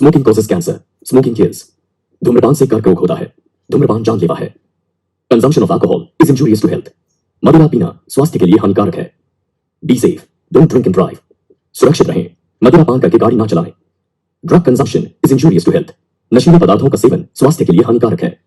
Smoking causes cancer, smoking kills. धूम्रपान से कर्क रोग होता है। धूम्रपान जानलेवा है। Consumption of alcohol is injurious to health. मदिरा पीना स्वास्थ्य के लिए हानिकारक है। Be safe, don't drink and drive. सुरक्षित रहें, मदिरा पान करके गाड़ी ना चलाएं। Drug consumption is injurious to health. नशीले पदार्थों का सेवन स्वास्थ्य के लिए हानिकारक है।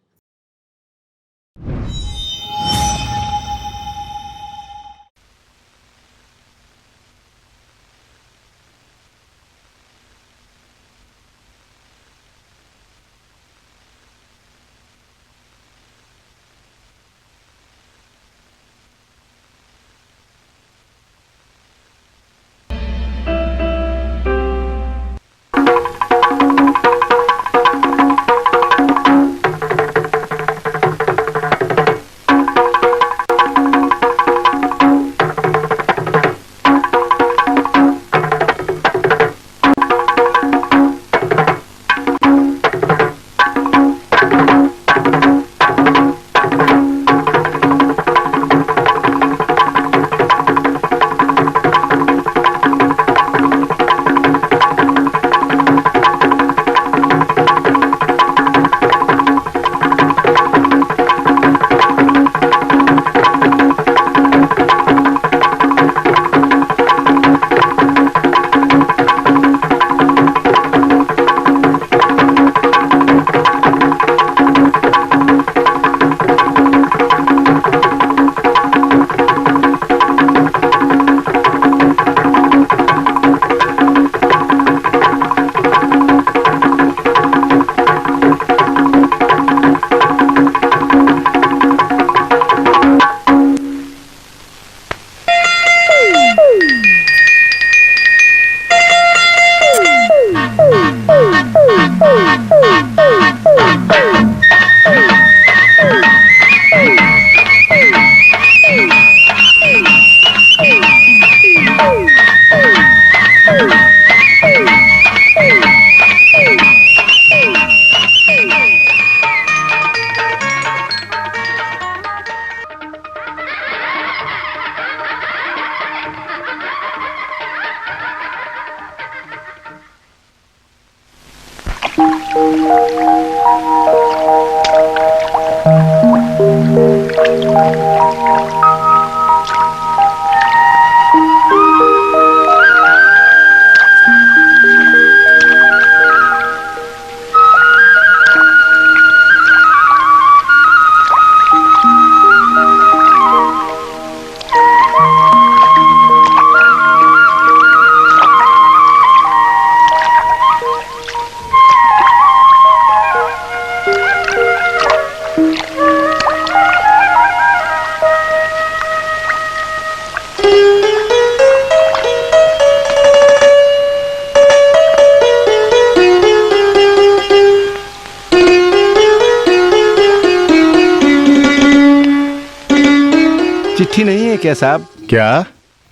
चिट्ठी नहीं है क्या साहब? क्या?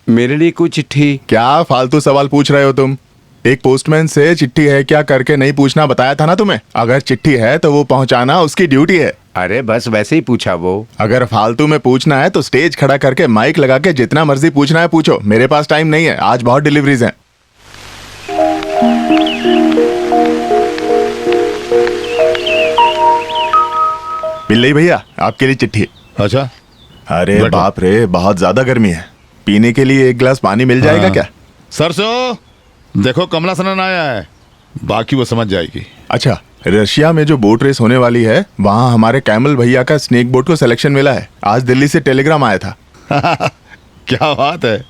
मेरे लिए कोई चिट्ठी? क्या फालतू सवाल पूछ रहे हो तुम? एक पोस्टमैन से चिट्ठी है क्या करके नहीं पूछना बताया था ना तुम्हें। अगर चिट्ठी है तो वो पहुंचाना उसकी ड्यूटी है। अरे बस वैसे ही पूछा वो। अगर फालतू में पूछना है तो स्टेज खड़ा करके माइक लगा के जितना मर्जी पूछना है पूछो। मेरे पास टाइम नहीं है, आज बहुत डिलीवरीज हैं। बिल्ली भैया आपके लिए चिट्ठी। अच्छा। अरे बाप रे, बहुत ज्यादा गर्मी है। पीने के लिए एक गिलास पानी मिल जाएगा क्या? सरसों देखो कमला सनन आया है, बाकी वो समझ जाएगी। अच्छा, रशिया में जो बोट रेस होने वाली है वहाँ हमारे कैमल भैया का स्नेक बोट को सिलेक्शन मिला है। आज दिल्ली से टेलीग्राम आया था। क्या बात है,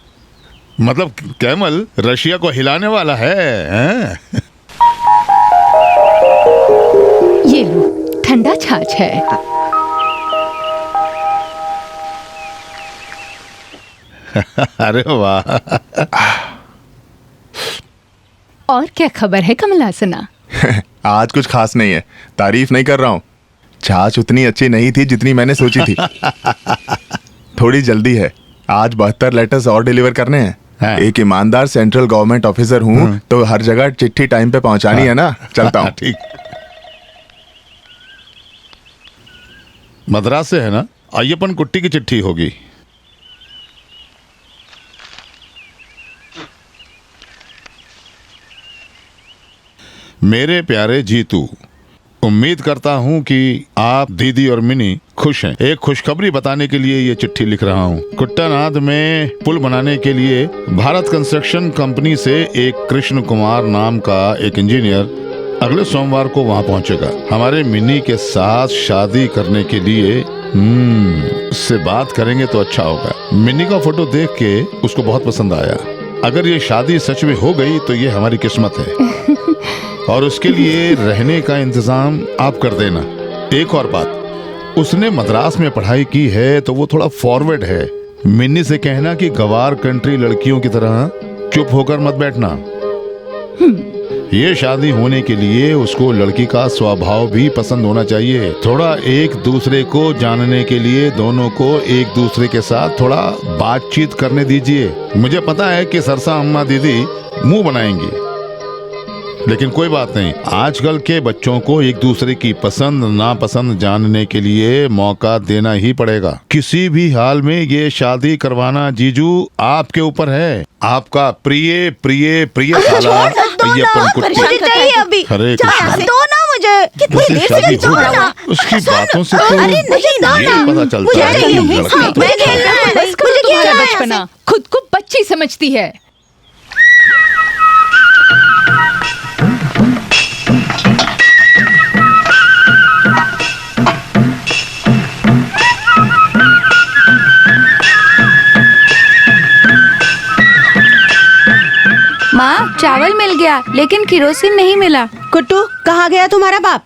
मतलब कैमल रशिया को हिलाने वाला है, हैं? ये लो ठंडा छाछ है। अरे वाह। और क्या खबर है कमलासना? आज कुछ खास नहीं है, तारीफ नहीं कर रहा हूँ। छाछ उतनी अच्छी नहीं थी जितनी मैंने सोची थी। थोड़ी जल्दी है, आज 72 लेटर्स और डिलीवर करने हैं। हाँ। एक ईमानदार सेंट्रल गवर्नमेंट ऑफिसर हूँ तो हर जगह चिट्ठी टाइम पे पहुंचानी है ना। चलता हूँ। ठीक। मद्रास से है ना, अय्यपन कुट्टी की चिट्ठी होगी। मेरे प्यारे जीतू, उम्मीद करता हूँ कि आप, दीदी और मिनी खुश हैं। एक खुशखबरी बताने के लिए ये चिट्ठी लिख रहा हूँ। कुट्टानाद में पुल बनाने के लिए भारत कंस्ट्रक्शन कंपनी से एक कृष्ण कुमार नाम का एक इंजीनियर अगले सोमवार को वहाँ पहुँचेगा। हमारे मिनी के साथ शादी करने के लिए उससे बात करेंगे तो अच्छा होगा। मिनी का फोटो देख के उसको बहुत पसंद आया। अगर ये शादी सच में हो गई तो ये हमारी किस्मत है और उसके लिए रहने का इंतजाम आप कर देना। एक और बात, उसने मद्रास में पढ़ाई की है तो वो थोड़ा फॉरवर्ड है। मिन्नी से कहना कि गवार कंट्री लड़कियों की तरह चुप होकर मत बैठना। ये शादी होने के लिए उसको लड़की का स्वभाव भी पसंद होना चाहिए। थोड़ा एक दूसरे को जानने के लिए दोनों को एक दूसरे के साथ थोड़ा बातचीत करने दीजिए। मुझे पता है कि सरसा अम्मा दीदी मुंह बनाएंगी, लेकिन कोई बात नहीं। आजकल के बच्चों को एक दूसरे की पसंद नापसंद जानने के लिए मौका देना ही पड़ेगा। किसी भी हाल में ये शादी करवाना जीजू आपके ऊपर है। आपका प्रिय प्रिय प्रिय साला अय्यप्पन कुट्टी। मुझे चाहिए अभी। हरे कृष्ण। दो ना मुझे। कितनी मुझसे देर से शादी लड़का हो हो रहा गई। उसकी बातों से तो अरे नहीं दो ये ना। पता चलता मुझे है कि चाहिए। लड़का हाँ, तो मैं अच्छा है। खेलना है। बस करो मुझे तुम्हारा खेलना है बचपना, खुद को बच्ची समझती है। माँ, चावल मिल गया लेकिन किरोसिन नहीं मिला। कुट्टू, कहाँ गया तुम्हारा बाप?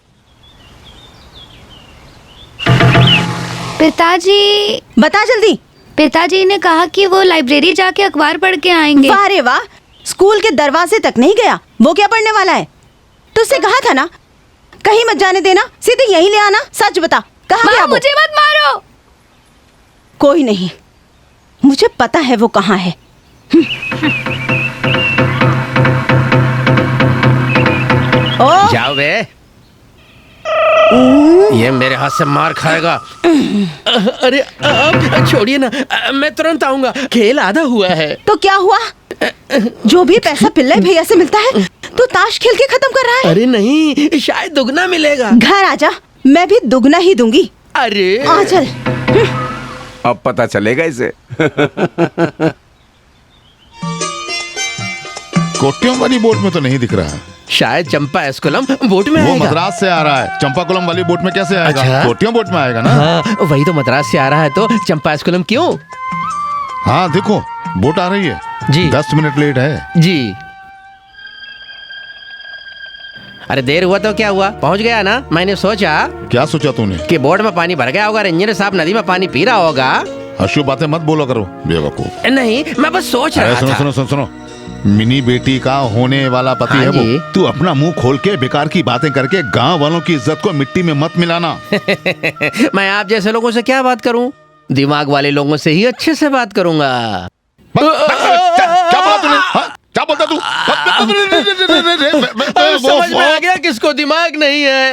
पिताजी बता जल्दी। पिताजी ने कहा कि वो लाइब्रेरी जाके अखबार पढ़ के आएंगे। वाह रे वाह, स्कूल के दरवाजे तक नहीं गया। वो क्या पढ़ने वाला है? तुझसे कहा था ना कहीं मत जाने देना, सीधे यहीं ले आना। सच बता, कहाँ गया माँ, वो? मुझे मत मारो। कोई नहीं, मुझे पता है वो कहाँ है। ओ जाओ बे, ये मेरे हाथ से मार खाएगा। अरे आप छोड़िए ना, मैं तुरंत आऊंगा। खेल आधा हुआ है। तो क्या हुआ? जो भी पैसा पिल्लाई भैया से मिलता है तो ताश खेल के खत्म कर रहा है। अरे नहीं, शायद दुगना मिलेगा। घर आजा, मैं भी दुगना ही दूंगी। अरे आ चल। अब पता चलेगा इसे। कोट्टियों वाली बोट में तो नहीं दिख रहा। शायद चंपा एस्कुलम बोट में वो आएगा। मद्रास से आ रहा है। चंपाकुलम वाली बोट में कैसे आएगा? अच्छा। कोट्टियों बोट में आएगा ना। हाँ, वही तो मद्रास से आ रहा है, तो चंपा एस्कुलम क्यों? हाँ देखो, बोट आ रही है जी। 10 मिनट लेट है। जी। अरे देर हुआ तो क्या हुआ, पहुंच गया ना। मैंने सोचा क्या सोचा तूने? कि बोट में पानी भर गया होगा, इंजीनियर साहब नदी में पानी पी रहा होगा। अशुभ बातें मत बोलो करो बेवकूफ। नहीं, मैं बस सोच अरे रहा सुनो था। सुनो सुनो सुनो, मिनी बेटी का होने वाला पति हाँ है जी। वो। तू अपना मुंह खोल के बेकार की बातें करके गांव वालों की इज्जत को मिट्टी में मत मिलाना। मैं आप जैसे लोगों से क्या बात करूं, दिमाग वाले लोगों से ही अच्छे से बात करूंगा। क्या बोला तूने? हाँ? क्या बोलता तू? समझ में आ गया किसको दिमाग नहीं है।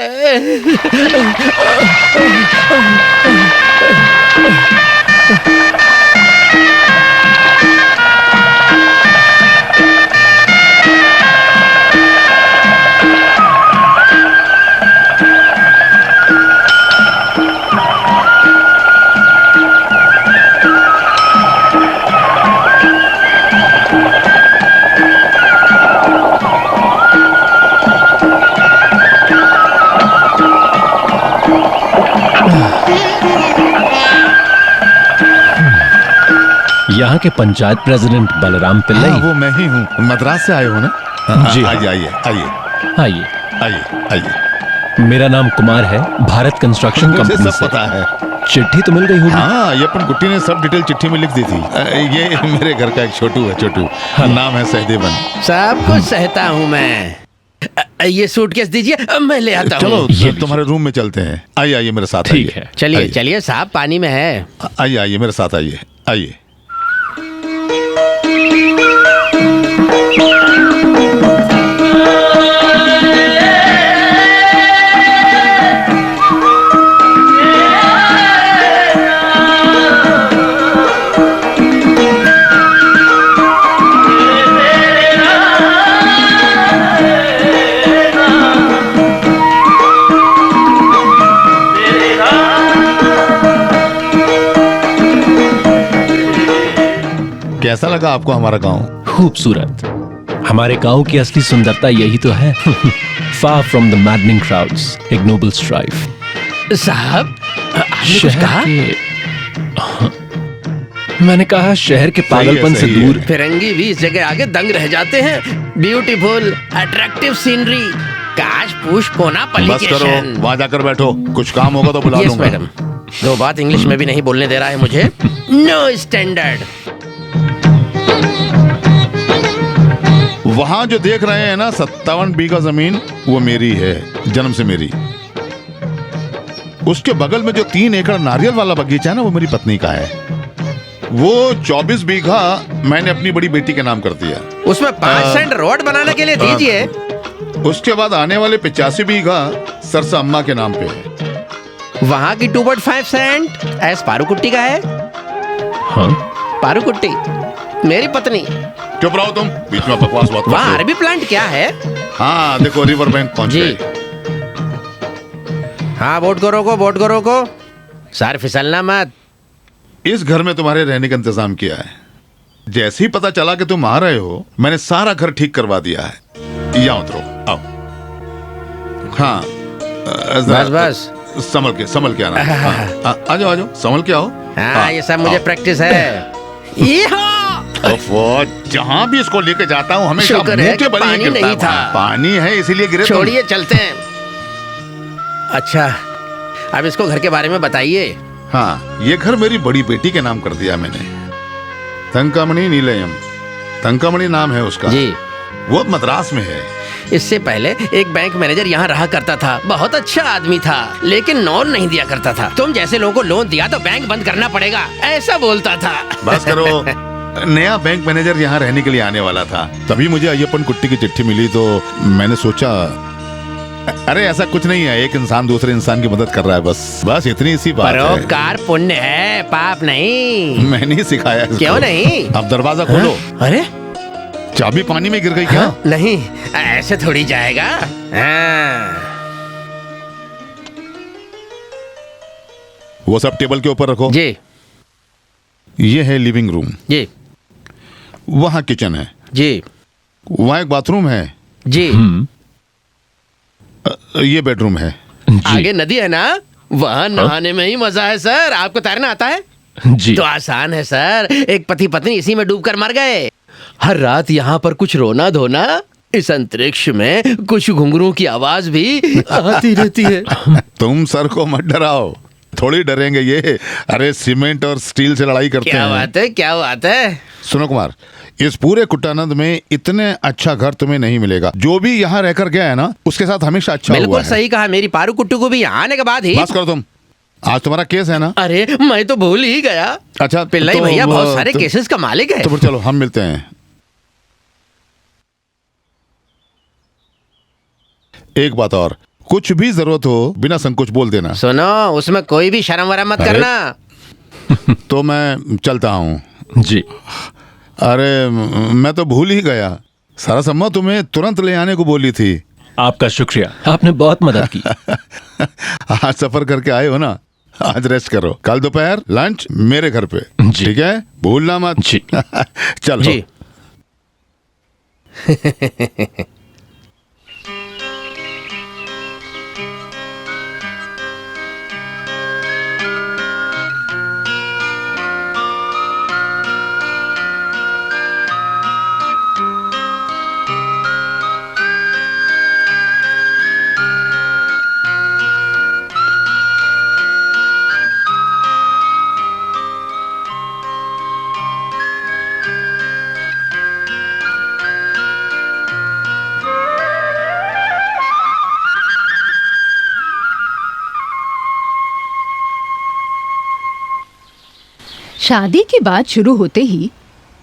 यहाँ के पंचायत प्रेसिडेंट बलराम पिल्लई। हाँ, वो मैं ही हूँ। मद्रास से आए हो ना? जी आइए आइए आइए आइए। आइए आइए। मेरा नाम कुमार है, भारत कंस्ट्रक्शन मुझे कंपनी सब से। पता है। चिट्ठी तो मिल गई होगी। हाँ, ये अपन कुट्टी ने सब डिटेल चिट्ठी में लिख दी थी। ये मेरे घर का एक छोटू है, छोटू। नाम है सहदेवन। सब कुछ सहता हूँ मैं। ये सूटकेस दीजिए, मैं ले आता चलो हूँ। ये तुम्हारे रूम में चलते हैं। आइए आइए मेरे साथ। ठीक आइए। है। चलिए आइए। चलिए साहब, पानी में है। आइए आइए मेरे साथ आइए। आइए। कैसा लगा आपको हमारा गांव? खूबसूरत। हमारे गांव की असली सुंदरता यही तो है। Far from the maddening crowds, ignoble strife. साहब आपने कुछ कहा? मैंने कहा शहर के पागलपन से सही है। दूर। फिरंगी भी इस जगह आगे दंग रह जाते हैं। ब्यूटीफुल, अट्रैक्टिव सीनरी, काश पूछ कोना बस करो, पलिकेशन। वहां जाकर बैठो, कुछ काम होगा तो बुला यस लूंगा। मैडम। दो बात इंग्लिश में भी नहीं बोलने दे रहा है मुझे। No standard. वहां जो देख रहे हैं ना 57 बीघा जमीन, वो मेरी है, जन्म से मेरी। उसके बगल में जो 3 एकड़ नारियल वाला बगीचा है ना, वो मेरी पत्नी का है। वो 24 बीघा मैंने अपनी बड़ी बेटी के नाम कर दिया। उसमें 5 सेंट रोड बनाने के लिए दीजिए। उसके बाद आने वाले 85 बीघा सरसा अम्मा के नाम पे है। वहाँ की 2.5 सेंट एस पारूकुट्टी का है। हाँ? पारूकुट्टी मेरी पत्नी। चुप रहो तुम, बीच में बकवास बात वहाँ करते अरबी प्लांट क्या है? हो। हाँ देखो, रिवर बैंक पहुंच जी। गए। हाँ बोट को रोको। सर फिसलना मत। इस घर में तुम्हारे रहने का इंतजाम किया है। जैसे ही पता चला कि तुम आ रहे हो, मैंने सारा घर ठीक करवा दिया है। यहाँ उतरो, आओ। हाँ बस। संभल के आना। हाँ, आ जाओ, संभल के आओ। हाँ ये सब मुझे आओ। प्रैक्टिस है। जहाँ भी इसको लेके जाता हूँ हमेशा शुक्र है मुंह के कि बल ही पानी गिरता नहीं है। था। पानी है इसीलिए गिरे तुम। छोड़िए चलते हैं। अच्छा अब इसको घर के बारे में बताइए। हाँ, ये घर मेरी बड़ी बेटी के नाम कर दिया मैंने, तंकामणि नीलयम। तंकामणि नाम है उसका जी। वो अब मद्रास में है। इससे पहले एक बैंक मैनेजर यहाँ रहा करता था। बहुत अच्छा आदमी था, लेकिन लोन नहीं दिया करता था। तुम जैसे लोगों को लोन दिया तो बैंक बंद करना पड़ेगा, ऐसा बोलता था। बस करो। नया बैंक मैनेजर यहाँ रहने के लिए आने वाला था, तभी मुझे अय्यप्पन कुट्टी की चिट्ठी मिली तो मैंने सोचा, अरे ऐसा कुछ नहीं है, एक इंसान दूसरे इंसान की मदद कर रहा है, बस इतनी सी बात है। परोपकार पुण्य है, पाप नहीं। मैंने ही सिखाया इसको। क्यों नहीं? अब दरवाजा खोलो। अरे चाबी पानी में गिर गई क्या? हाँ? नहीं, ऐसे थोड़ी जाएगा। हाँ। वो सब टेबल के ऊपर रखो। जी ये है लिविंग रूम, जी वहाँ किचन है, जी वहाँ एक बाथरूम है, जी। ये बेडरूम है। आगे नदी है ना, वहाँ नहाने में ही मजा है सर। आपको तैरना आता है? जी। तो आसान है सर। एक पति पत्नी इसी में डूबकर मर गए। हर रात यहाँ पर कुछ रोना धोना, इस अंतरिक्ष में कुछ घुंघरू की आवाज भी आती रहती है। तुम सर को मत डराओ, थोड़ी डरेंगे ये। अरे सीमेंट और स्टील से लड़ाई करते क्या हैं। बात है, क्या बात है। सुनो कुमार, इस पूरे कुट्टानंद में इतने अच्छा घर तुम्हें नहीं मिलेगा। जो भी यहाँ रहकर गया है ना, उसके साथ हमेशा अच्छा हुआ बिल्कुल है। सही कहा। मेरी पारू कुट्टू को भी यहाँ आने के बाद ही। बस करो तुम, आज तुम्हारा केस है ना? अरे मैं तो भूल ही गया। अच्छा पिल्लाई तो भैया बहुत सारे तो- केसेस का मालिक है। तो फिर चलो हम मिलते हैं। एक बात और, कुछ भी जरूरत हो बिना संकोच बोल देना। सुनो, उसमें कोई भी शर्म वरम मत अरे। करना। तो मैं चलता हूँ। जी। अरे मैं तो भूल ही गया, सरसम्मा तुम्हें तुरंत ले आने को बोली थी। आपका शुक्रिया, आपने बहुत मदद की। आज सफर करके आए हो ना, आज रेस्ट करो। कल दोपहर लंच मेरे घर पे, जी। ठीक है? भूलना मत। जी। चलो। जी। शादी की बात शुरू होते ही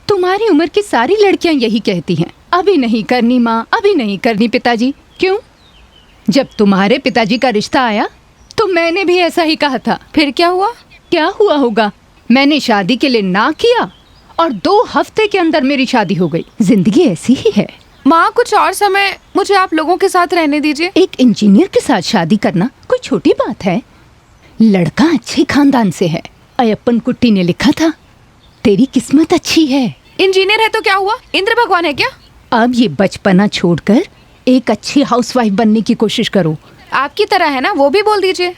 तुम्हारी उम्र की सारी लड़कियां यही कहती हैं, अभी नहीं करनी माँ, अभी नहीं करनी पिताजी। क्यों? जब तुम्हारे पिताजी का रिश्ता आया तो मैंने भी ऐसा ही कहा था। फिर क्या हुआ? क्या हुआ होगा? मैंने शादी के लिए ना किया और 2 हफ्ते के अंदर मेरी शादी हो गई। जिंदगी ऐसी ही है। माँ कुछ और समय मुझे आप लोगों के साथ रहने दीजिए। एक इंजीनियर के साथ शादी करना कोई छोटी बात है? लड़का अच्छे खानदान से है। अय्यप्पन कुट्टी ने लिखा था, तेरी किस्मत अच्छी है। इंजीनियर है तो क्या हुआ, इंद्र भगवान है क्या? अब ये बचपना छोड़कर एक अच्छी हाउसवाइफ बनने की कोशिश करो। आपकी तरह है ना, वो भी बोल दीजिए।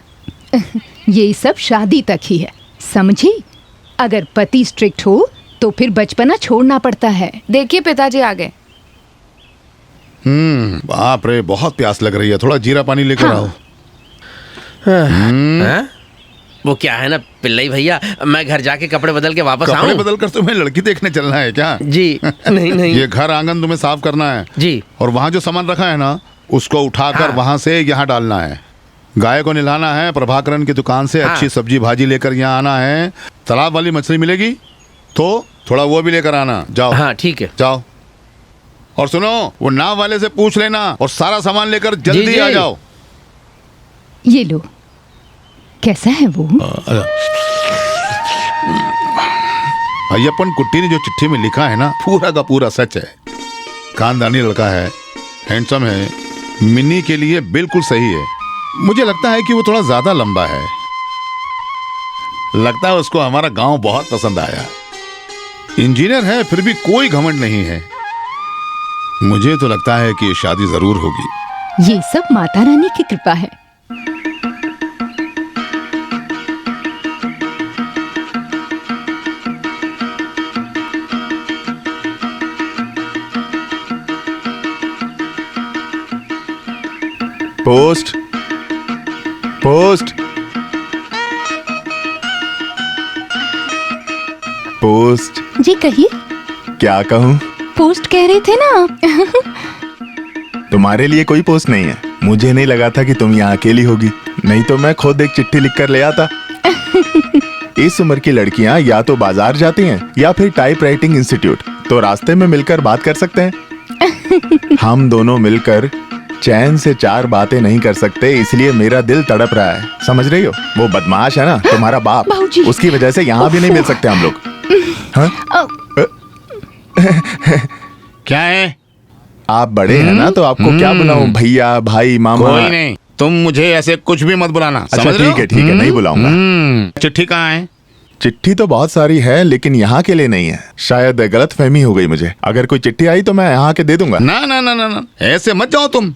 ये सब शादी तक ही है, समझी? अगर पति स्ट्रिक्ट हो तो फिर बचपना छोड़ना पड़ता है। देखिए पिताजी आ गए। बाप रे, बहुत प्यास लग रही है, थोड़ा जीरा पानी लेकर हाँ। आओ। हाँ? वो क्या है ना पिल्लई भैया, मैं घर जाके कपड़े बदल के वापस कपड़े आऊं? बदल कर तुम्हें लड़की देखने चलना है क्या? जी नहीं नहीं ये घर आंगन तुम्हें साफ करना है जी। और वहाँ जो सामान रखा है ना, उसको उठाकर हाँ। वहाँ से यहाँ डालना है। गाय को नहलाना है, प्रभाकरन की दुकान से हाँ। अच्छी सब्जी भाजी लेकर यहाँ आना है। तालाब वाली मछली मिलेगी तो थोड़ा वो भी लेकर आना। जाओ। हाँ ठीक है। जाओ। और सुनो, वो नाव वाले से पूछ लेना और सारा सामान लेकर जल्दी जी। आ जाओ। ये लो, कैसा है वो? अय्यप्पन कुट्टी ने जो चिट्ठी में लिखा है ना, पूरा का पूरा सच है। खानदानी लड़का है, हैंडसम है, मिनी के लिए बिल्कुल सही है। मुझे लगता है कि वो थोड़ा ज्यादा लंबा है। लगता है उसको हमारा गांव बहुत पसंद आया। इंजीनियर है फिर भी कोई घमंड नहीं है। मुझे तो लगता है कि ये शादी जरूर होगी। ये सब माता रानी की कृपा है। Post post post. जी कहिए। क्या कहूँ? पोस्ट कह रहे थे ना आप। तुम्हारे लिए कोई पोस्ट नहीं है। मुझे नहीं लगा था कि तुम यहाँ अकेली होगी, नहीं तो मैं खुद एक चिट्ठी लिखकर ले आता। इस उम्र की लड़कियाँ या तो बाजार जाती हैं या फिर टाइप राइटिंग इंस्टीट्यूट, तो रास्ते में मिलकर बात कर सकते हैं। हम दोनों मिलकर चैन से 4 बातें नहीं कर सकते, इसलिए मेरा दिल तड़प रहा है। समझ रही हो? वो बदमाश है ना तुम्हारा बाप, बाबूजी। उसकी वजह से यहाँ भी नहीं मिल सकते हम लोग। हाँ? क्या है? आप बड़े हैं ना, तो आपको क्या बुलाऊं? भैया, भाई, मामा? कोई नहीं, तुम मुझे ऐसे कुछ भी मत बुलाना। अच्छा समझ रहे हो? ठीक है, नहीं बुलाऊंगा। चिट्ठी कहाँ है? चिट्ठी तो बहुत सारी है, लेकिन यहाँ के लिए नहीं है। शायद गलतफहमी हो गई मुझे। अगर कोई चिट्ठी आई तो मैं यहाँ के दे दूंगा। ना ना ना ना ना, ऐसे मत जाओ तुम।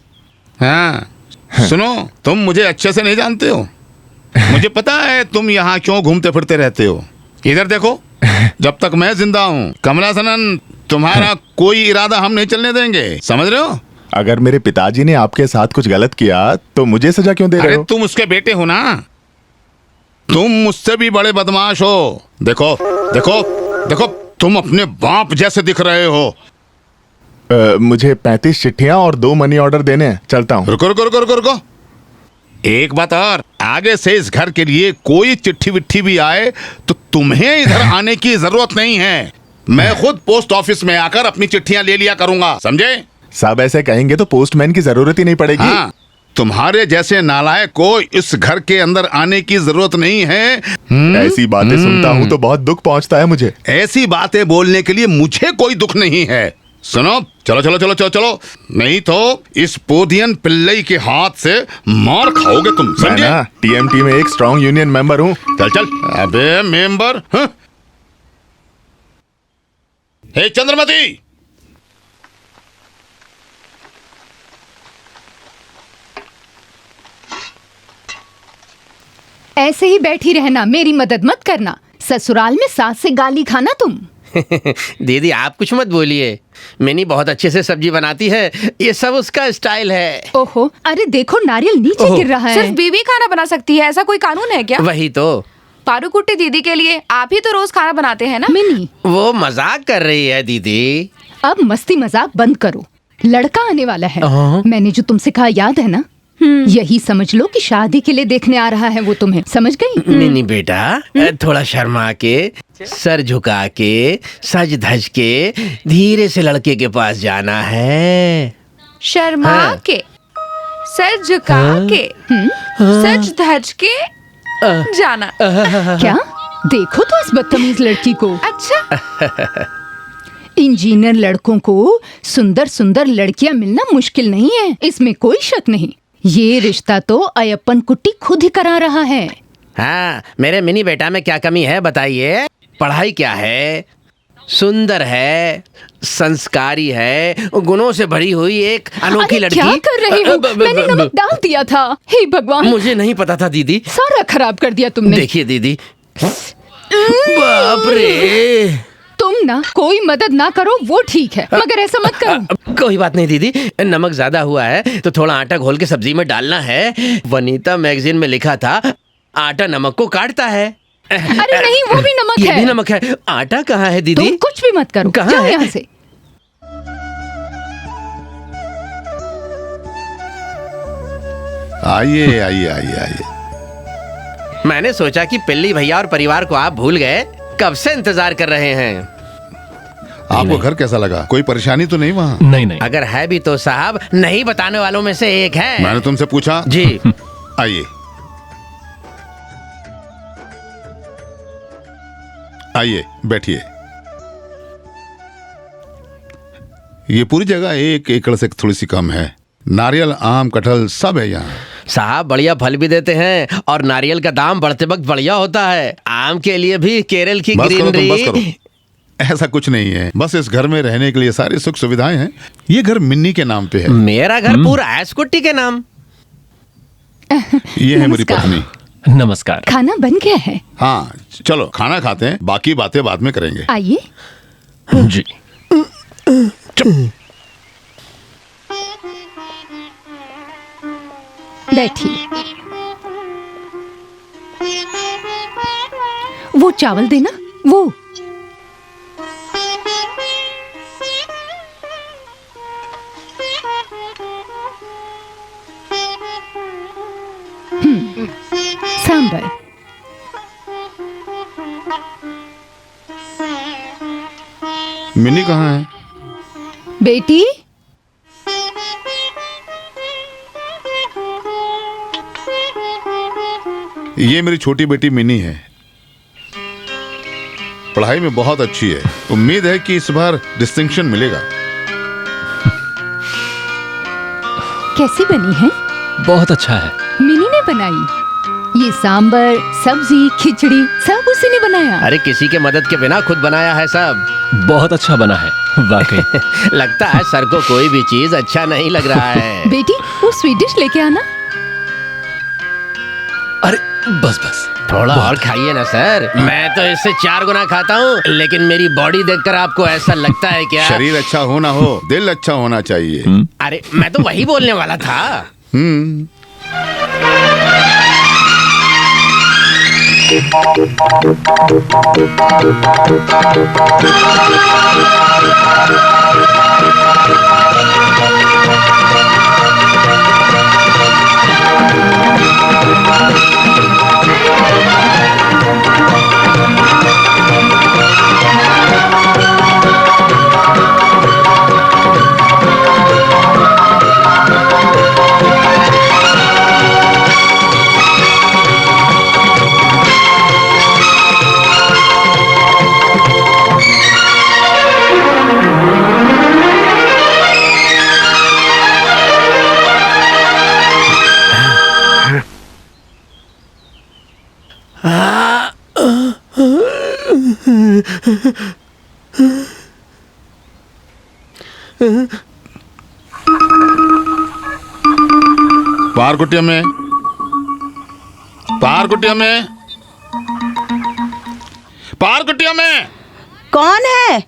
हाँ सुनो, तुम मुझे अच्छे से नहीं जानते हो। मुझे पता है तुम यहाँ क्यों घूमते फिरते रहते हो। इधर देखो, जब तक मैं जिंदा हूँ कमला सनन, तुम्हारा कोई इरादा हम नहीं चलने देंगे। समझ रहे हो? अगर मेरे पिताजी ने आपके साथ कुछ गलत किया तो मुझे सजा क्यों दे रहे अरे हो? तुम उसके बेटे हो ना, तुम मुझसे भी बड़े बदमाश हो। देखो देखो देखो, तुम अपने बाप जैसे दिख रहे हो। मुझे 35 चिट्ठियां और 2 मनी ऑर्डर देने हैं। चलता हूँ। रुको रुको रुको रुको रुको, एक बात और, आगे से इस घर के लिए कोई चिट्ठी विट्ठी भी आए तो तुम्हें इधर आने की जरूरत नहीं है। मैं खुद पोस्ट ऑफिस में आकर अपनी चिट्ठियां ले लिया करूंगा, समझे? सब ऐसे कहेंगे तो पोस्टमैन की जरूरत ही नहीं पड़ेगी। हाँ, तुम्हारे जैसे नालायक को इस घर के अंदर आने की जरूरत नहीं है। ऐसी बातें सुनता हूँ तो बहुत दुख पहुँचता है मुझे। ऐसी बातें बोलने के लिए मुझे कोई दुख नहीं है। सुनो, चलो चलो चलो चलो चलो, नहीं तो इस पोदियन पिल्लई के हाथ से मार खाओगे तुम, मैं समझे? ना टीएमटी में एक स्ट्रॉन्ग यूनियन मेंबर हूँ। चल चल। अबे मेंबर, हाँ? हे चंद्रमती, ऐसे ही बैठी रहना, मेरी मदद मत करना। ससुराल में सास से गाली खाना तुम। दीदी आप कुछ मत बोलिए, मिनी बहुत अच्छे से सब्जी बनाती है, ये सब उसका स्टाइल है। ओहो, अरे देखो नारियल नीचे गिर रहा है। सिर्फ बीवी खाना बना सकती है, ऐसा कोई कानून है क्या? वही तो। पारूकुट्टी दीदी के लिए आप ही तो रोज खाना बनाते हैं ना? मिनी, वो मजाक कर रही है दीदी। अब मस्ती मजाक बंद करो। लड़का आने वाला है। मैंने जो तुमसे कहा याद है ना? यही समझ लो कि शादी के लिए देखने आ रहा है वो तुम्हें। समझ गई? मिनी बेटा, थोड़ा शर्मा के, सर झुका के, सज धज के धीरे से लड़के के पास जाना है। शर्मा हाँ। के, सर झुका के, सच धज के जाना। क्या? देखो तो इस बदतमीज लड़की को। अच्छा, इंजीनियर लड़कों को सुंदर सुंदर लड़कियां मिलना मुश्किल नहीं है, इसमें कोई शक नहीं। ये रिश्ता तो अयप्पन कुट्टी खुद ही करा रहा है। हाँ, मेरे मिनी बेटा में क्या कमी है बताइए? पढ़ाई क्या है? सुंदर है, संस्कारी है, गुणों से भरी हुई एक अनोखी अरे लड़की। क्या कर रहे हो? मैंने नमक डाल दिया था। हे भगवान, मुझे नहीं पता था दीदी। सारा खराब कर दिया तुमने। देखिए दीदी, बाप रे। तुम ना कोई मदद ना करो वो ठीक है, मगर ऐसा मत करो। कोई बात नहीं दीदी, नमक ज्यादा हुआ है तो थोड़ा आटा घोल के सब्जी में डालना है। वनीता मैगजीन में लिखा था आटा नमक को काटता है। अरे नहीं, वो भी नमक ये है। भी नमक है। आटा कहाँ है दीदी? तुम कुछ भी मत करो, कहाँ जाओ है? यहाँ से। आइए आइए आइए आइए। मैंने सोचा कि पिल्ली भैया और परिवार को आप भूल गए, कब से इंतजार कर रहे हैं। आपको घर कैसा लगा? कोई परेशानी तो नहीं वहाँ? नहीं नहीं, अगर है भी तो साहब नहीं बताने वालों में से एक है। मैंने तुमसे पूछा। जी। आइए आइए बैठिए। ये पूरी जगह 1 एकड़ से थोड़ी सी कम है। नारियल, आम, कटहल सब है यहाँ। साहब बढ़िया फल भी देते हैं और नारियल का दाम बढ़ते वक्त बढ़िया होता है। आम के लिए भी केरल की बस करो तुम, बस ग्रीनरी। करो। ऐसा कुछ नहीं है, बस इस घर में रहने के लिए सारी सुख सुविधाएं हैं। ये घर मिन्नी के नाम पे है। मेरा घर पूरा ऐस्कुट्टी के नाम। ये है मेरी नमस्कार। पत्नी। नमस्कार। खाना बन गया है, हाँ चलो खाना खाते हैं, बाकी बातें बाद में करेंगे। आइए। जी। बैठिए। वो चावल देना, वो। सांबर। मिन्नी कहाँ है? बेटी, ये मेरी छोटी बेटी मिनी है। पढ़ाई में बहुत अच्छी है। उम्मीद है कि इस बार डिस्टिंक्शन मिलेगा। कैसी बनी है? बहुत अच्छा है। मिनी ने बनाई। ये सांबर, सब्जी, खिचड़ी सब उसी ने बनाया। अरे किसी के मदद के बिना खुद बनाया है सब। बहुत अच्छा बना है वाकई। लगता है सर को कोई भी चीज अच्छा नहीं लग रहा है। बेटी, वो स्वीट डिश लेके आना। अरे बस बस, थोड़ा और खाइए ना सर। मैं तो इससे 4 गुना खाता हूँ, लेकिन मेरी बॉडी देखकर आपको ऐसा लगता है क्या? शरीर अच्छा हो ना हो, दिल अच्छा होना चाहिए। अरे मैं तो वही बोलने वाला था। पारकुटिया में, पारकुटिया में, पारकुटिया में। कौन है?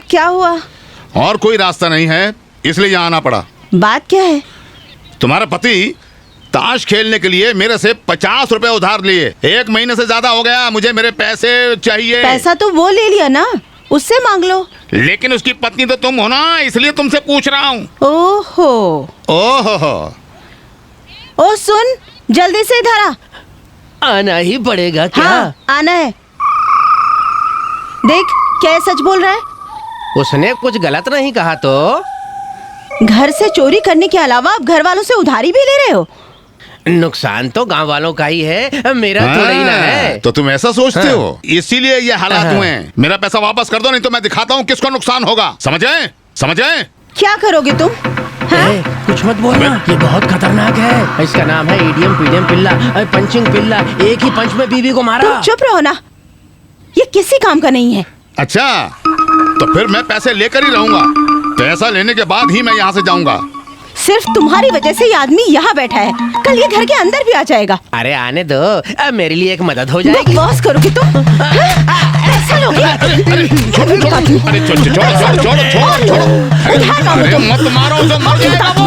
क्या हुआ? और कोई रास्ता नहीं है, इसलिए यहाँ आना पड़ा। बात क्या है? तुम्हारा पति ताश खेलने के लिए मेरे से 50 रुपए उधार लिए। 1 महीने से ज्यादा हो गया, मुझे मेरे पैसे चाहिए। पैसा तो वो ले लिया ना, उससे मांग लो। लेकिन उसकी पत्नी तो तुम हो ना, इसलिए तुमसे पूछ रहा हूँ। ओहो, ओहो, ओ सुन, जल्दी से इधर आ। आना ही पड़ेगा क्या? हाँ, आना है। देख, क्या सच बोल रहा है? उसने कुछ गलत नहीं कहा तो? घर से चोरी करने के अलावा आप घर वालों से उधारी भी ले रहे हो? नुकसान तो गांव वालों का ही है, मेरा थोड़ा ही ना है। तो तुम ऐसा सोचते हो, इसीलिए ये हालात हुए हैं। मेरा पैसा वापस कर दो, नहीं तो मैं दिखाता हूँ किसको नुकसान होगा। समझे? समझे? क्या करोगे तुम? कुछ मत बोलना, ये बहुत खतरनाक है। इसका नाम है ईडीएम पीडीएम पिल्ला, पंचिंग पिल्ला। एक ही पंच में बीवी को मारा। तुम चुप रहो ना, ये किसी काम का नहीं है। अच्छा, तो फिर मैं पैसे लेकर ही रहूंगा। पैसा लेने के बाद ही मैं यहाँ से जाऊंगा। सिर्फ तुम्हारी वजह से ये आदमी यहाँ बैठा है, कल ये घर के अंदर भी आ जाएगा। अरे आने दो, अब मेरे लिए एक मदद हो जाएगी। बकवास करोगी तुम? ऐसा लोगे? अरे छोड़ो, मत मारो, तो मर जाएगा वो।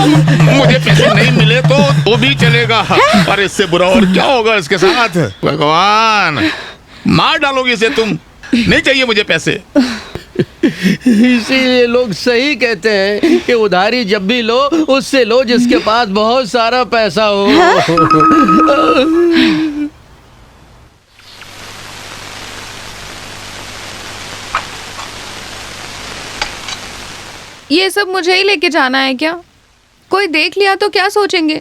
मुझे पैसे नहीं मिले तो भी चलेगा, पर इससे बुरा और क्या होगा इसके साथ। भगवान, मार डालोगी इसे तुम। नहीं चाहिए मुझे पैसे। इसीलिए लोग सही कहते हैं कि उधारी जब भी लो, उससे लो जिसके पास बहुत सारा पैसा हो। ये सब मुझे ही लेके जाना है क्या? कोई देख लिया तो क्या सोचेंगे?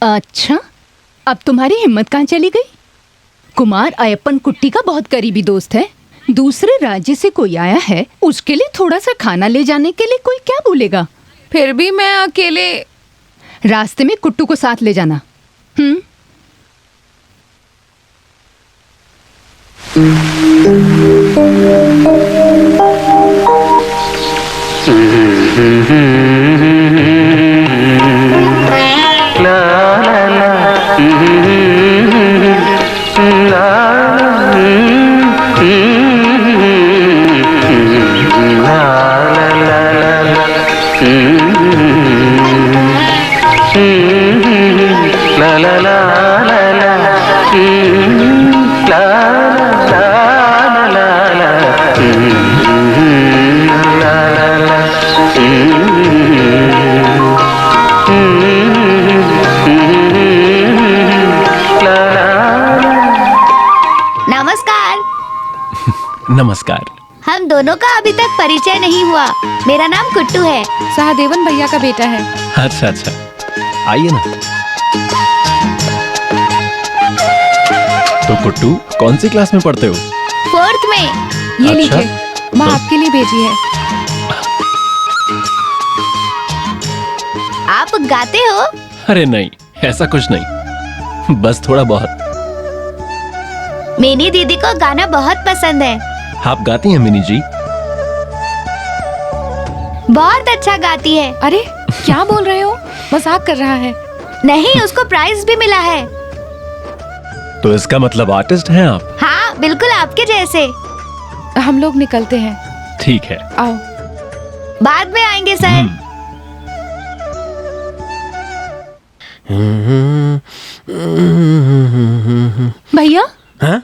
अच्छा, अब तुम्हारी हिम्मत कहाँ चली गई? कुमार अयप्पन कुट्टी का बहुत करीबी दोस्त है। दूसरे राज्य से कोई आया है, उसके लिए थोड़ा सा खाना ले जाने के लिए कोई क्या बोलेगा? फिर भी मैं अकेले। रास्ते में कुट्टू को साथ ले जाना। नमस्कार। हम दोनों का अभी तक परिचय नहीं हुआ। मेरा नाम कुट्टू है। सहदेवन भैया का बेटा है। अच्छा अच्छा, आइए ना। तो कुट्टू कौन सी क्लास में पढ़ते हो? 4th में। ये लीजिए, माँ आपके लिए भेजी है। आप गाते हो? अरे नहीं, ऐसा कुछ नहीं, बस थोड़ा बहुत। मिनी दीदी को गाना बहुत पसंद है। आप गाती हैं मिनी जी? बहुत अच्छा गाती है। अरे क्या बोल रहे हो? मजाक कर रहा है। नहीं, उसको प्राइज भी मिला है। तो इसका मतलब आर्टिस्ट हैं आप? हाँ, बिल्कुल आपके जैसे। हम लोग निकलते हैं। ठीक है, आओ। बाद में आएंगे सर। भैया, हाँ?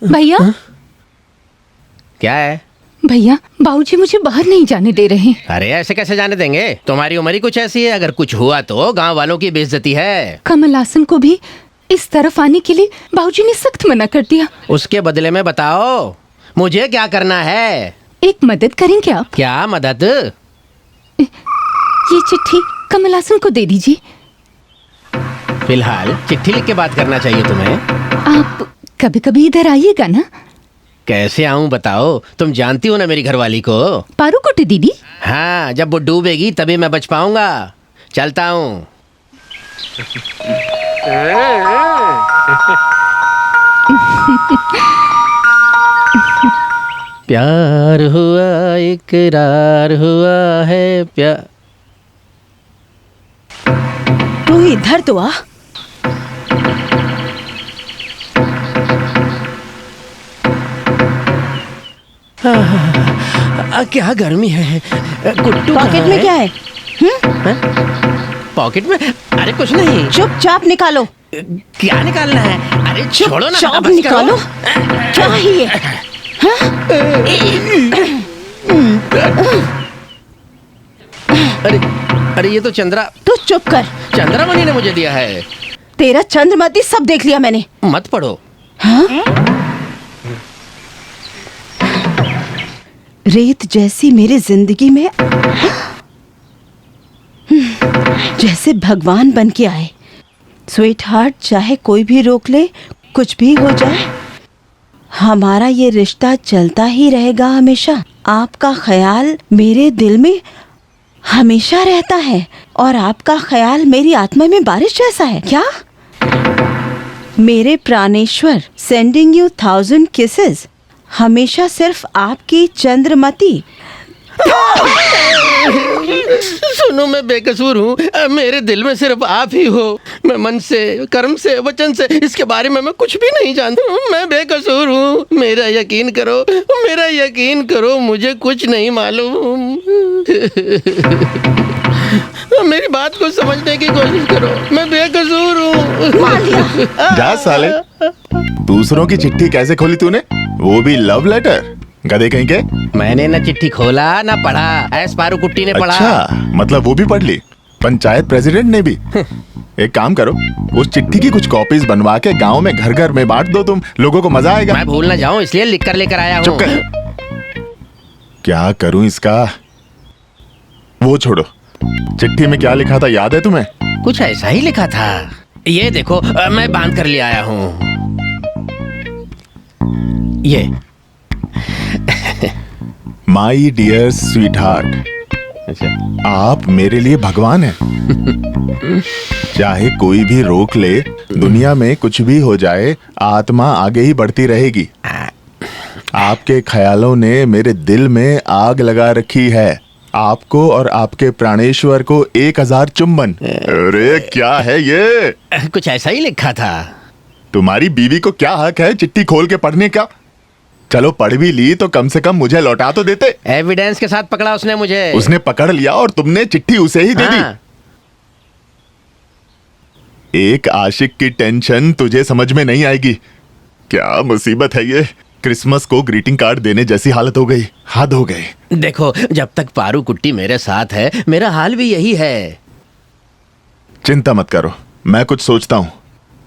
भैया, क्या है? भैया, बाबूजी मुझे बाहर नहीं जाने दे रहे। अरे ऐसे कैसे जाने देंगे? तुम्हारी उम्र ही कुछ ऐसी है, अगर कुछ हुआ तो गांव वालों की बेइज्जती है। कमल हासन को भी इस तरफ आने के लिए बाबूजी ने सख्त मना कर दिया। उसके बदले में बताओ मुझे क्या करना है? एक मदद करेंगे आप? क्या मदद? ये चिट्ठी कमल हासन को दे दीजिए। फिलहाल चिट्ठी लिख के बात करना चाहिए तुम्हें। आप कभी कभी इधर आइएगा ना। कैसे आऊं बताओ? तुम जानती हो ना मेरी घरवाली को। पारूकुटी दीदी। हाँ, जब वो डूबेगी तभी मैं बच पाऊंगा। चलता हूँ। प्यार हुआ इकरार हुआ है प्यार। तू इधर तो आ। क्या गर्मी है। कुट्टू पॉकेट में क्या है? पॉकेट में? अरे कुछ नहीं। चुपचाप निकालो। क्या निकालना है? अरे छोड़ो ना। चुपचाप निकालो। क्या है ये? अरे ये तो चंद्रा। तू चुप कर। चंद्रामणि ने मुझे दिया है। तेरा चंद्रमती सब देख लिया मैंने। मत पढ़ो। हाँ? रेत जैसी मेरी जिंदगी में जैसे भगवान बन के आए। स्वीट हार्ट, चाहे कोई भी रोक ले, कुछ भी हो जाए, हमारा ये रिश्ता चलता ही रहेगा हमेशा। आपका ख्याल मेरे दिल में हमेशा रहता है। और आपका ख्याल मेरी आत्मा में बारिश जैसा है क्या? मेरे प्राणेश्वर, सेंडिंग यू 1000 किसेस। हमेशा सिर्फ आपकी चंद्रमती। सुनो, मैं बेकसूर हूँ। मेरे दिल में सिर्फ आप ही हो। मैं मन से, कर्म से, वचन से इसके बारे में मैं कुछ भी नहीं जानता हूँ। मैं बेकसूर हूँ। मेरा यकीन करो, मेरा यकीन करो, मुझे कुछ नहीं मालूम। मेरी बात को समझने की कोशिश करो। मैं बेकसूर हूँ। जा साले, दूसरों की चिट्ठी कैसे खोली तूने, वो भी लव लेटर? गधे कहीं के। मैंने न चिट्ठी खोला न पढ़ा, एस पारू कुट्टी ने पढ़ा। अच्छा, मतलब वो भी पढ़ ली? पंचायत प्रेसिडेंट ने भी? एक काम करो, उस चिट्ठी की कुछ कॉपीज बनवा के गांव में घर घर में बांट दो, तुम लोगों को मजा आएगा। मैं भूल न जाऊं इसलिए लिख कर लेकर आया हूँ। चुप कर। क्या करूं इसका? वो छोड़ो, चिट्ठी में क्या लिखा था याद है तुम्हें? कुछ ऐसा ही लिखा था। ये देखो, मैं बांध कर ले आया हूँ। ये माई डियर स्वीट हार्ट, आप मेरे लिए भगवान हैं। चाहे कोई भी रोक ले, दुनिया में कुछ भी हो जाए, आत्मा आगे ही बढ़ती रहेगी। आपके ख्यालों ने मेरे दिल में आग लगा रखी है। आपको और आपके प्राणेश्वर को 1000 चुम्बन। अरे क्या है ये? कुछ ऐसा ही लिखा था। तुम्हारी बीवी को क्या हक है चिट्ठी खोल के पढ़ने का? चलो पढ़ भी ली तो कम से कम मुझे लौटा तो देते। एविडेंस के साथ पकड़ा उसने मुझे। उसने पकड़ लिया और तुमने चिट्ठी उसे ही दे दी। एक आशिक की टेंशन तुझे समझ में नहीं आएगी। क्या मुसीबत है ये? क्रिसमस को ग्रीटिंग कार्ड देने जैसी हालत हो गई। हद हो गई। देखो, जब तक पारू कुट्टी मेरे साथ है, मेरा हाल भी यही है। चिंता मत करो, मैं कुछ सोचता हूं।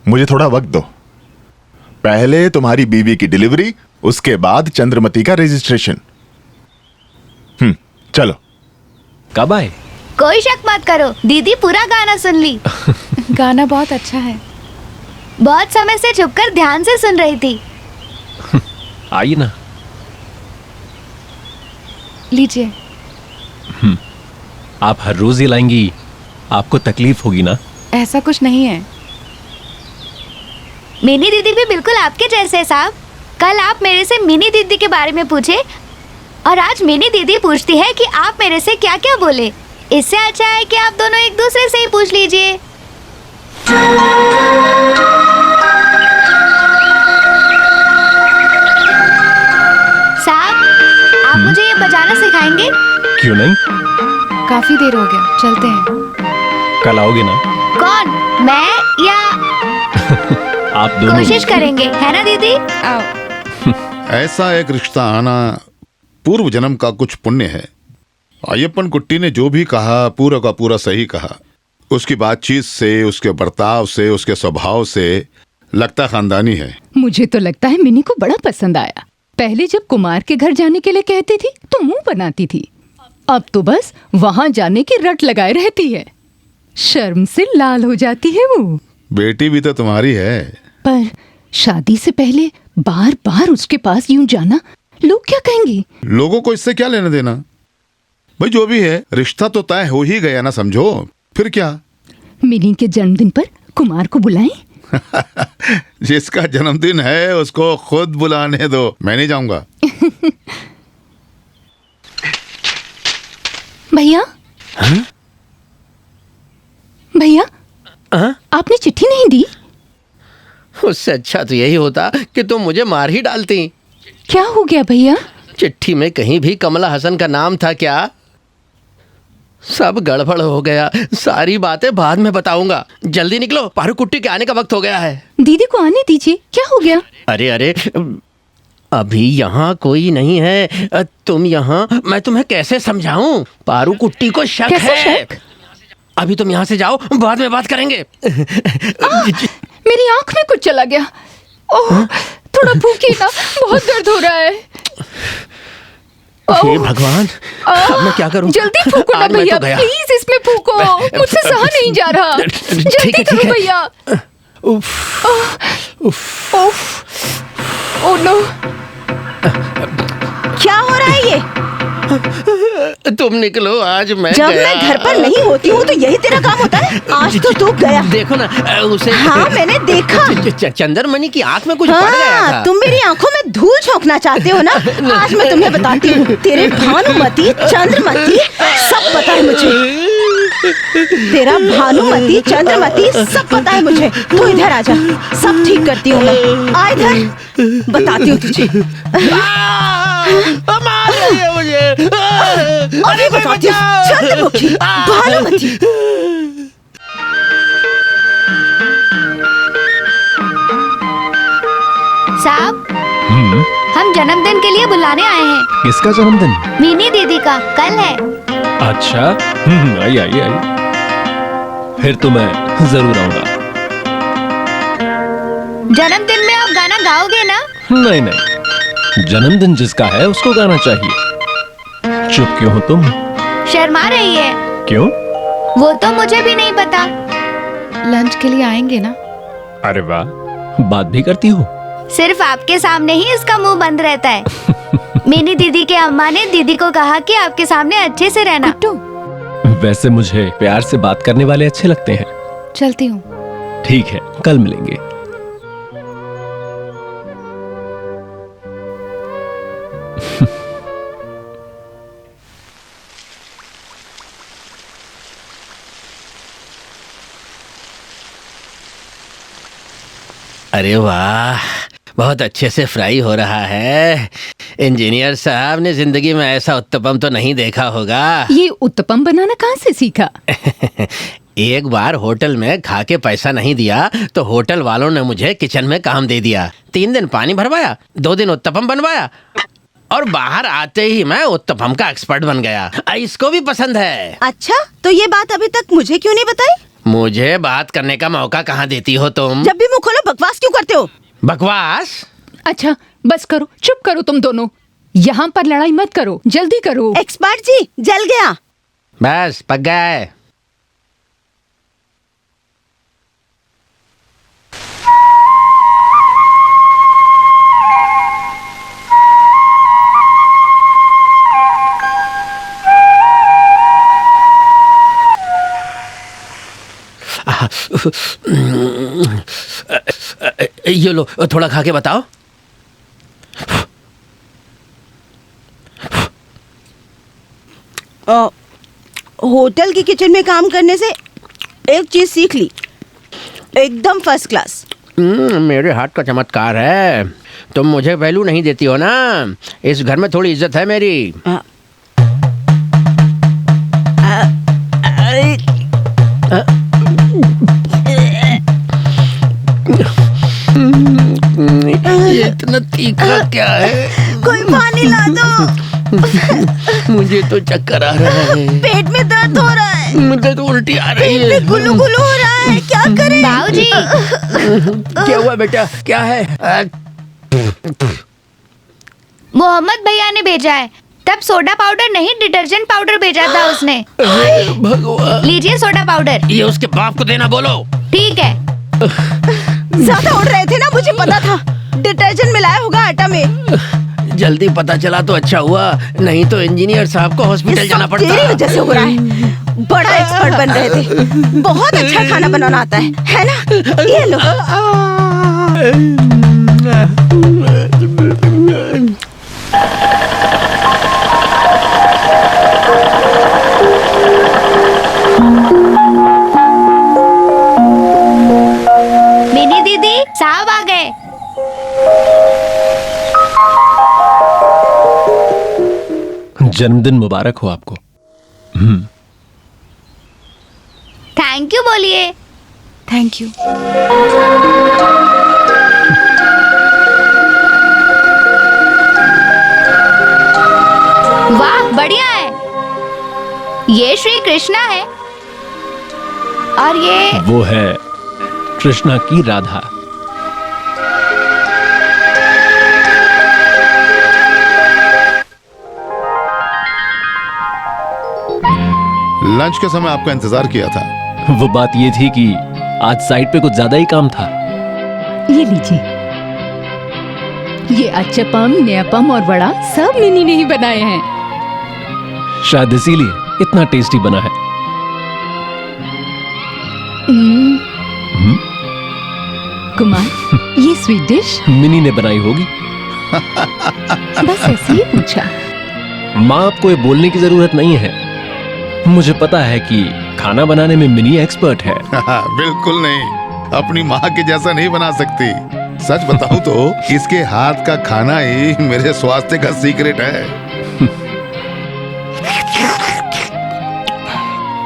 मुझे थोड़ा वक्त दो। पहले तुम्हारी बीवी की डिलीवरी, उसके बाद चंद्रमती का रजिस्ट्रेशन। चलो। कब आए? कोई शक मत करो, दीदी पूरा गाना सुन ली। गाना बहुत अच्छा है। बहुत समय से चुपकर ध्यान से सुन रही थी। आइए ना। लीजिए। आप हर रोज ये लाएंगी, आपको तकलीफ होगी ना? ऐसा कुछ नहीं है। मिनी दीदी भी बिल्कुल आपके जैसे साहब। कल आप मेरे से मिनी दीदी के बारे में पूछे और आज मिनी दीदी पूछती है कि आप मेरे से क्या क्या बोले। इससे अच्छा है कि आप दोनों एक दूसरे से ही पूछ लीजिए। साहब, आप मुझे ये बजाना सिखाएंगे? क्यों नहीं? काफी देर हो गया, चलते हैं। कल आओगे ना? कौन, मैं या आप दोनों? कोशिश करेंगे, है ना दीदी? आओ। ऐसा एक रिश्ता आना पूर्व जन्म का कुछ पुण्य है। अय्यप्पन कुट्टी ने जो भी कहा पूरा का पूरा सही कहा। उसकी बातचीत से, उसके बर्ताव से, उसके स्वभाव से लगता खानदानी है। मुझे तो लगता है मिनी को बड़ा पसंद आया। पहले जब कुमार के घर जाने के लिए कहती थी तो मुंह बनाती थी, अब तो बस वहां जाने की रट लगाए रहती है। शर्म से लाल हो जाती है वो। बेटी भी तो तुम्हारी है। पर शादी से पहले बार बार उसके पास यूं जाना, लोग क्या कहेंगे? लोगों को इससे क्या लेना देना? भाई जो भी है, रिश्ता तो तय हो ही गया ना, समझो। फिर क्या? मिनी के जन्मदिन पर कुमार को बुलाएं? जिसका जन्मदिन है उसको खुद बुलाने दो, मैं नहीं जाऊंगा। भैया, भैया, आपने चिट्ठी नहीं दी? उससे अच्छा तो यही होता कि तुम मुझे मार ही डालती। क्या हो गया भैया? चिट्ठी में कहीं भी कमला हसन का नाम था क्या? सब गड़बड़ हो गया। सारी बातें बाद में बताऊंगा। जल्दी निकलो, पारू कुट्टी के आने का वक्त हो गया है। दीदी को आने दीजिए। क्या हो गया? अरे अरे, अभी यहाँ कोई नहीं है। तुम यहाँ, मैं तुम्हें कैसे समझाऊं? पारू कुट्टी को शक कैसे है। शक? अभी तुम यहाँ से जाओ, बाद में बात करेंगे। मेरी आंख में कुछ चला गया। ओह, थोड़ा फूकिए ना, बहुत दर्द हो रहा है। हे भगवान, अब मैं क्या करूं? जल्दी फूको ना आज मैं भैया, तो गया। प्लीज इसमें फूको। मुझसे सहा नहीं जा रहा। जल्दी करो भैया। उफ, उफ। Oh no. क्या हो रहा है ये? तुम निकलो, आज मैं जब गया। मैं घर पर नहीं होती हूँ तो यही तेरा काम होता है। आज तो तू गया। देखो ना उसे। हाँ मैंने देखा। चंद्रमणि की आंख में कुछ पड़ गया था। तुम मेरी आंखों में धूल झोंकना चाहते हो ना? आज मैं तुम्हें बताती हूँ। तेरे भानुमति, चंद्रमति सब पता है मुझे। तेरा भानुमति, चंद्रमति सब पता है मुझे। तू इधर आजा, सब ठीक करती हूँ मैं। आ इधर, बताती हूँ तुझे। मार रही है मुझे। अरे बताती हूँ। चंद्रमुखी, भानुमति। साहब, हम जन्मदिन के लिए बुलाने आए हैं। किसका जन्मदिन? मीनी दीदी का कल है। अच्छा, आई आई आई। फिर तो मैं जरूर आऊंगा। जन्मदिन में आप गाना गाओगे ना? नहीं नहीं, जन्मदिन जिसका है उसको गाना चाहिए। चुप क्यों हो तुम? शर्मा रही है। क्यों? वो तो मुझे भी नहीं पता। लंच के लिए आएंगे ना? अरे वाह, बात भी करती हो। सिर्फ आपके सामने ही इसका मुंह बंद रहता है। मीनी दीदी के अम्मा ने दीदी को कहा कि आपके सामने अच्छे से रहना। वैसे मुझे प्यार से बात करने वाले अच्छे लगते हैं। चलती हूँ। ठीक है, कल मिलेंगे। अरे वाह, बहुत अच्छे से फ्राई हो रहा है। इंजीनियर साहब ने जिंदगी में ऐसा उत्तपम तो नहीं देखा होगा। ये उत्तपम बनाना कहाँ से सीखा? एक बार होटल में खा के पैसा नहीं दिया तो होटल वालों ने मुझे किचन में काम दे दिया। 3 दिन पानी भरवाया, 2 दिन उत्तपम बनवाया और बाहर आते ही मैं उत्तपम का एक्सपर्ट बन गया। इसको भी पसंद है। अच्छा, तो ये बात अभी तक मुझे क्यों नहीं बताई? मुझे बात करने का मौका कहाँ देती हो तुम? जब भी मुंह खोलो बकवास क्यों करते हो? बकवास? अच्छा बस करो, चुप करो तुम दोनों। यहाँ पर लड़ाई मत करो, जल्दी करो। एक्सपर्ट जी, जल गया। बस पक गया है। ये लो, थोड़ा खा के बताओ। होटल की किचन में काम करने से एक चीज सीख ली, एकदम फर्स्ट क्लास। मेरे हाथ का चमत्कार है। तुम मुझे वैल्यू नहीं देती हो ना, इस घर में थोड़ी इज्जत है मेरी। ये इतना तीखा क्या है? कोई पानी ला दो। मुझे तो चक्कर आ रहा है। पेट में दर्द हो रहा है। मुझे तो उल्टी आ रही है। पेट में गुलू गुलू हो रहा है। क्या करें? बाबूजी। क्या हुआ बेटा? क्या है? मोहम्मद भैया ने भेजा है। तब सोडा पाउडर नहीं, डिटर्जेंट पाउडर भेजा था उसने। भगवान। लीजिए सोडा पाउडर। ये उसके बाप को देना बोलो। ठीक है। ज्यादा उड़ रहे थे ना, मुझे पता था। डिटर्जेंट मिलाया होगा आटा में। जल्दी पता चला तो अच्छा हुआ, नहीं तो इंजीनियर साहब को हॉस्पिटल जाना पड़ता। तेरी वजह से हो रहा है। बड़ा एक्सपर्ट बन रहे थे। बहुत अच्छा खाना बनाना आता है ना? ये लो। मिनी दीदी, साहब आ गए। जन्मदिन मुबारक हो आपको। थैंक यू बोलिए। Thank you. वाह, बढ़िया है। ये श्री कृष्णा है और ये वो है कृष्णा की राधा। लंच के समय आपका इंतजार किया था। वो बात ये थी कि आज साइट पे कुछ ज्यादा ही काम था। ये लीजिए, ये अच्चपम, न्यापम और वड़ा सब मिनी ने ही बनाए हैं। शायद इसीलिए इतना टेस्टी बना है। कुमार, ये स्वीट डिश मिनी ने बनाई होगी। बस ऐसे ही पूछा। माँ, आपको ये बोलने की जरूरत नहीं है, मुझे पता है कि खाना बनाने में मिनी एक्सपर्ट है। बिल्कुल नहीं, अपनी माँ के जैसा नहीं बना सकती। सच बताऊं तो इसके हाथ का खाना ही मेरे स्वास्थ्य का सीक्रेट है।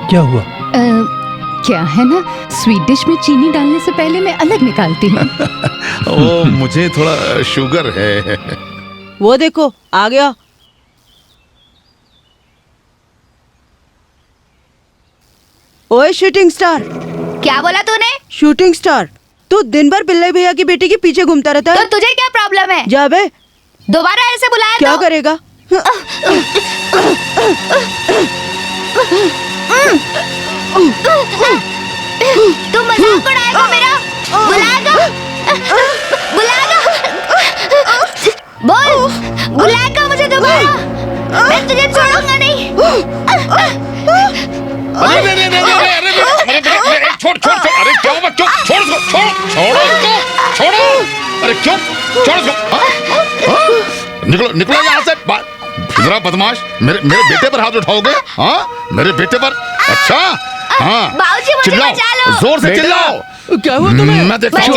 क्या हुआ? क्या है ना, स्वीट डिश में चीनी डालने से पहले मैं अलग निकालती हूँ। ओ, मुझे थोड़ा शुगर है। वो देखो आ गया। ओए शूटिंग स्टार। क्या बोला तूने? शूटिंग स्टार, तू दिन भर पिल्ले भैया की बेटी के पीछे घूमता रहता तो है। तुझे क्या प्रॉब्लम है? जा बे। दोबारा ऐसे बुलाया क्या तो? करेगा? तू मजाक उड़ाएगा मेरा? बुलाएगा? बुलाएगा? बोल, बुलाएगा मुझे दोबारा? मैं तुझे छोड़ूंगा नहीं। छोड़, अरे क्या हुआ? क्यों? छोड़ो इसको, छोड़ो। अरे क्यों? छोड़ इसको। निकलो यहाँ से। जरा बदमाश, मेरे बेटे पर हाथ उठाओगे? हाँ, मेरे बेटे पर? अच्छा, हाँ, बाबूजी मुझे बचा लो। जोर से चिल्लाओ। क्या हुआ तुम्हें? मैं देखता हूँ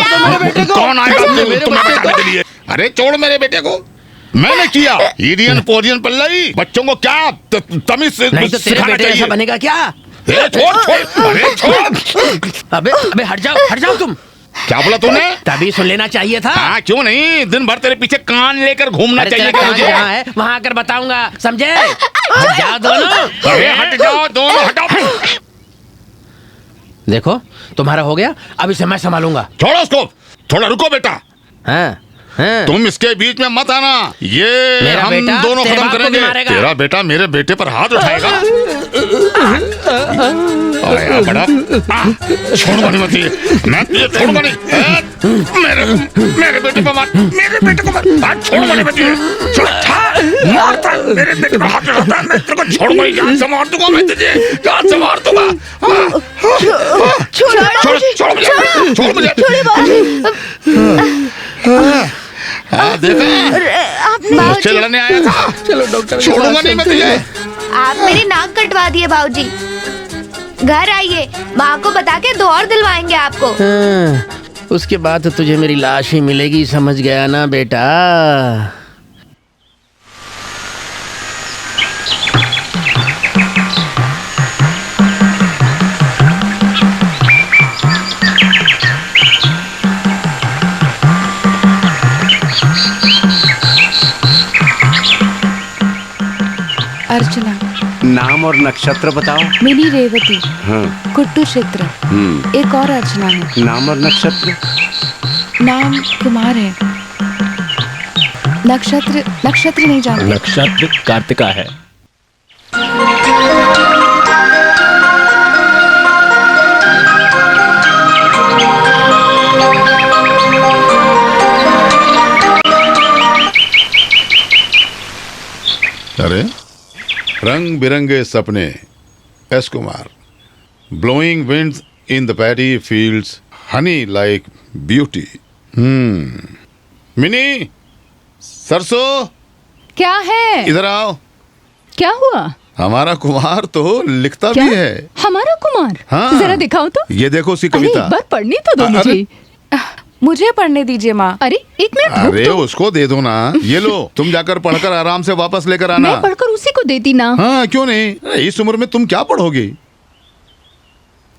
कौन आएगा तुम्हें बचाने के लिए। अरे छोड़ मेरे बेटे को, मैंने किया। ईडियन पोरियन पल्लई, बच्चों को क्या तमीज से नहीं तो तेरे बेटे ऐसा बनेगा क्या? छोड़, अरे छोड़। अबे हट जाओ तुम। क्या बोला तूने? तभी सुन लेना चाहिए था। हाँ, क्यों नहीं, दिन भर तेरे पीछे कान लेकर घूमना चाहिए था मुझे। जहाँ है वहाँ आकर बताऊंगा, समझे? हट जाओ दोनों। अरे हट जाओ दोनों, हटाओ। देखो तुम्हारा हो गया, अब इसे मैं संभालूंगा। छोड़ो उसको, थोड़ा रुको बेटा। हाँ, तुम इसके बीच में मत आना, ये मेरा हम बेटा दोनों तेरे खत्म बाप को करेंगे। भी मारेगा। तेरा बेटा मेरे बेटे पर हाथ उठाएगा। आया बड़ा, छोड़ूंगा नहीं मत, मैं तुझे छोड़ूंगा नहीं। मेरे बेटे पर मार, मेरे बेटे को मार, छोड़ूंगा नहीं मैं। मारता मेरे बेटे पर हाथ उठाता है, मैं तेरे को छोड़ूंगा नहीं। जान से मार दूंगा मैं तुझे, जान से मार दूंगा। छोड़ मुझे। देखा, मुझसे लड़ने आया था। चलो डॉक्टर, छोड़ूंगा नहीं मैं तुझे। आप मेरी नाक कटवा दिए बाबूजी। घर आइए, माँ को बता के 2 और दिलवाएंगे आपको। उसके बाद तो तुझे मेरी लाश ही मिलेगी, समझ गया ना बेटा? अर्चना। नाम और नक्षत्र बताओ। मिनी रेवती। हाँ। कुट्टू क्षेत्र। एक और अर्चना है। नाम और नक्षत्र? नाम कुमार है। नक्षत्र नहीं जानते। नक्षत्र कार्तिका है। अरे रंग बिरंगे सपने, S Kumar. Blowing winds in the paddy fields, Honey like beauty. Mini, सरसों, क्या है? इधर आओ। क्या हुआ? हमारा कुमार तो लिखता क्या? भी है। हमारा कुमार? हाँ। जरा दिखाओ तो। ये देखो उसकी अरे कविता। एक बार पढ़नी तो दो अरे- मुझे। मुझे पढ़ने दीजिए माँ। अरे एक मिनट रुक अरे तो। उसको दे दो ना। ये लो, तुम जाकर पढ़कर आराम से वापस लेकर आना। मैं पढ़कर उसी को देती ना। हाँ, क्यों नहीं, इस उम्र में तुम क्या पढ़ोगी।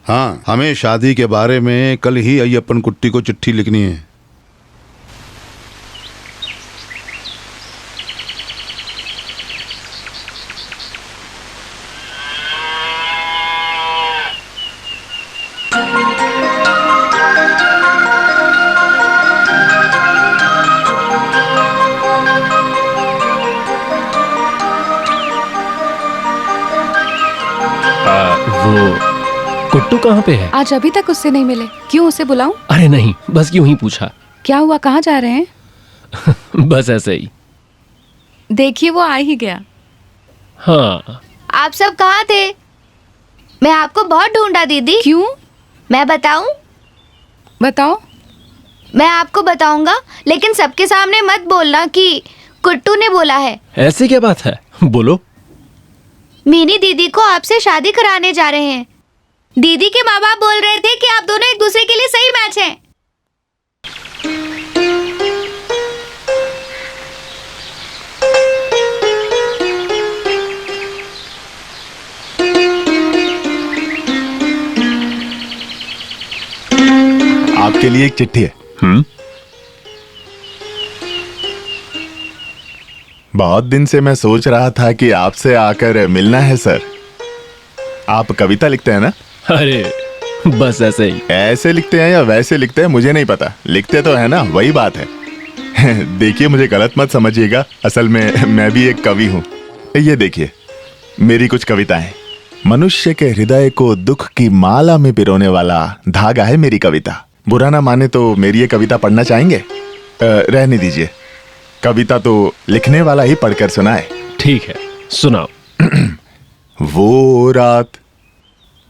हाँ, हमें शादी के बारे में कल ही अय्यप्पन कुट्टी को चिट्ठी लिखनी है। वो कुट्टू कहाँ पे है? आज अभी तक उससे नहीं मिले। क्यों, उसे बुलाऊं? अरे नहीं, बस यूं ही पूछा। क्या हुआ, कहाँ जा रहे हैं? बस ऐसे ही। देखिए वो आ ही गया। हाँ। आप सब कहाँ थे? मैं आपको बहुत ढूंढा दीदी। क्यों? मैं बताऊं? बताओ। मैं आपको बताऊंगा, लेकिन सबके सामने मत बोलना कि कुट्टू ने बोला है। ऐसी क्या बात है, बोलो। मिनी दीदी को आपसे शादी कराने जा रहे हैं। दीदी के माँ बाप बोल रहे थे कि आप दोनों एक दूसरे के लिए सही मैच हैं। आपके लिए एक चिट्ठी है। बहुत दिन से मैं सोच रहा था कि आपसे आकर मिलना है सर। आप कविता लिखते हैं ना? अरे बस ऐसे ही। ऐसे लिखते हैं या वैसे लिखते हैं मुझे नहीं पता, लिखते तो है ना, वही बात है। देखिए मुझे गलत मत समझिएगा, असल में मैं भी एक कवि हूँ। ये देखिए मेरी कुछ कविताएं। मनुष्य के हृदय को दुख की माला में पिरोने वाला धागा है मेरी कविता। बुरा ना माने तो मेरी ये कविता पढ़ना चाहेंगे? रहने दीजिए, कविता तो लिखने वाला ही पढ़कर सुनाए। ठीक है, सुनाओ। वो रात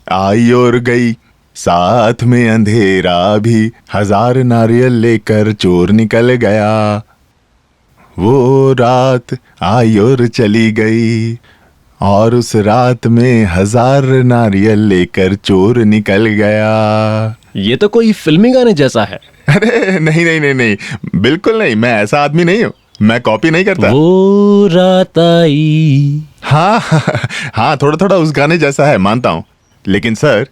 आई और गई, साथ में अंधेरा भी, 1000 नारियल लेकर चोर निकल गया। वो रात आई और चली गई, और उस रात में 1000 नारियल लेकर चोर निकल गया। ये तो कोई फिल्मी गाने जैसा है। अरे नहीं नहीं नहीं नहीं, बिल्कुल नहीं, मैं ऐसा आदमी नहीं हूँ, मैं कॉपी नहीं करता। वो रात आई। हाँ हाँ, थोड़ा थोड़ा उस गाने जैसा है, मानता हूँ। लेकिन सर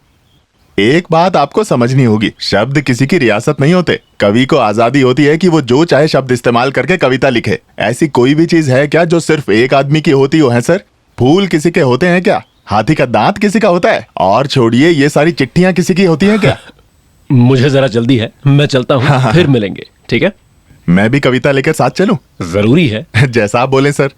एक बात आपको समझनी होगी, शब्द किसी की रियासत नहीं होते। कवि को आजादी होती है कि वो जो चाहे शब्द इस्तेमाल करके कविता लिखे। ऐसी कोई भी चीज है क्या जो सिर्फ एक आदमी की होती हो? है सर? फूल किसी के होते हैं क्या? हाथी का दांत किसी का होता है? और छोड़िए, ये सारी चिट्ठियां किसी की होती हैं क्या? मुझे जरा जल्दी है, मैं चलता हूँ। हाँ। फिर मिलेंगे, ठीक है? मैं भी कविता लेकर साथ चलूं? जरूरी है। जैसा आप बोले सर।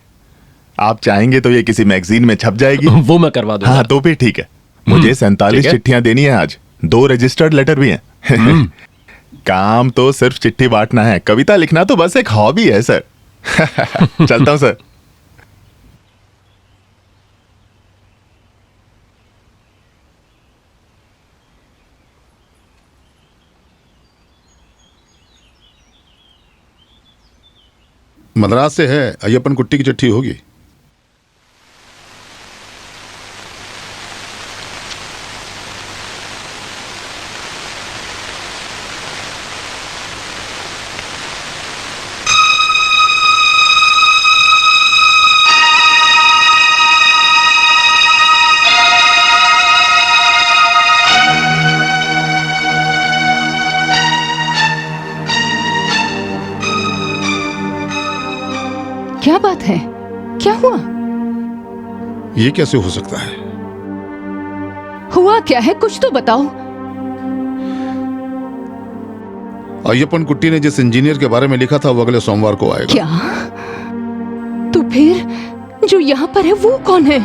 आप चाहेंगे तो ये किसी मैगजीन में छप जाएगी। वो मैं करवा दूंगा। हाँ तो फिर ठीक है। मुझे 47 ठीक है। चिट्ठियां देनी है आज, 2 रजिस्टर्ड लेटर भी हैं। काम तो सिर्फ चिट्ठी बांटना है, कविता लिखना तो बस एक हॉबी है सर। चलता हूं सर। मद्रास से है, अय्यप्पन कुट्टी की चिट्ठी होगी। क्या बात है? क्या हुआ? ये कैसे हो सकता है? हुआ क्या है, कुछ तो बताओ। अय्यप्पन कुट्टी ने जिस इंजीनियर के बारे में लिखा था वो अगले सोमवार को आएगा। क्या? तो फिर जो यहाँ पर है वो कौन है?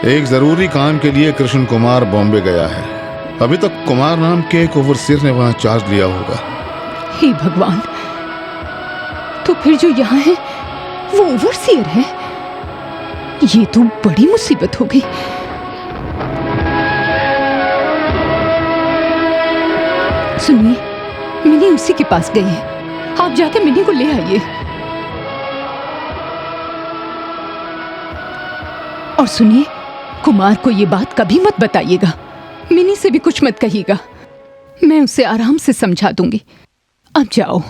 एक जरूरी काम के लिए कृष्ण कुमार बॉम्बे गया है। अभी तक कुमार नाम के एक ओवरसीयर ने वहां चार्ज लिया होगा। हे भगवान, तो फिर जो यहाँ है वो ओवरसीयर है? ये तो बड़ी मुसीबत हो गई। सुनिए, मिनी उसी के पास गई है, आप जाके मिनी को ले आइए। और सुनिए, कुमार को ये बात कभी मत बताइएगा, मिनी से भी कुछ मत कहिएगा, मैं उसे आराम से समझा दूंगी। अब जाओ।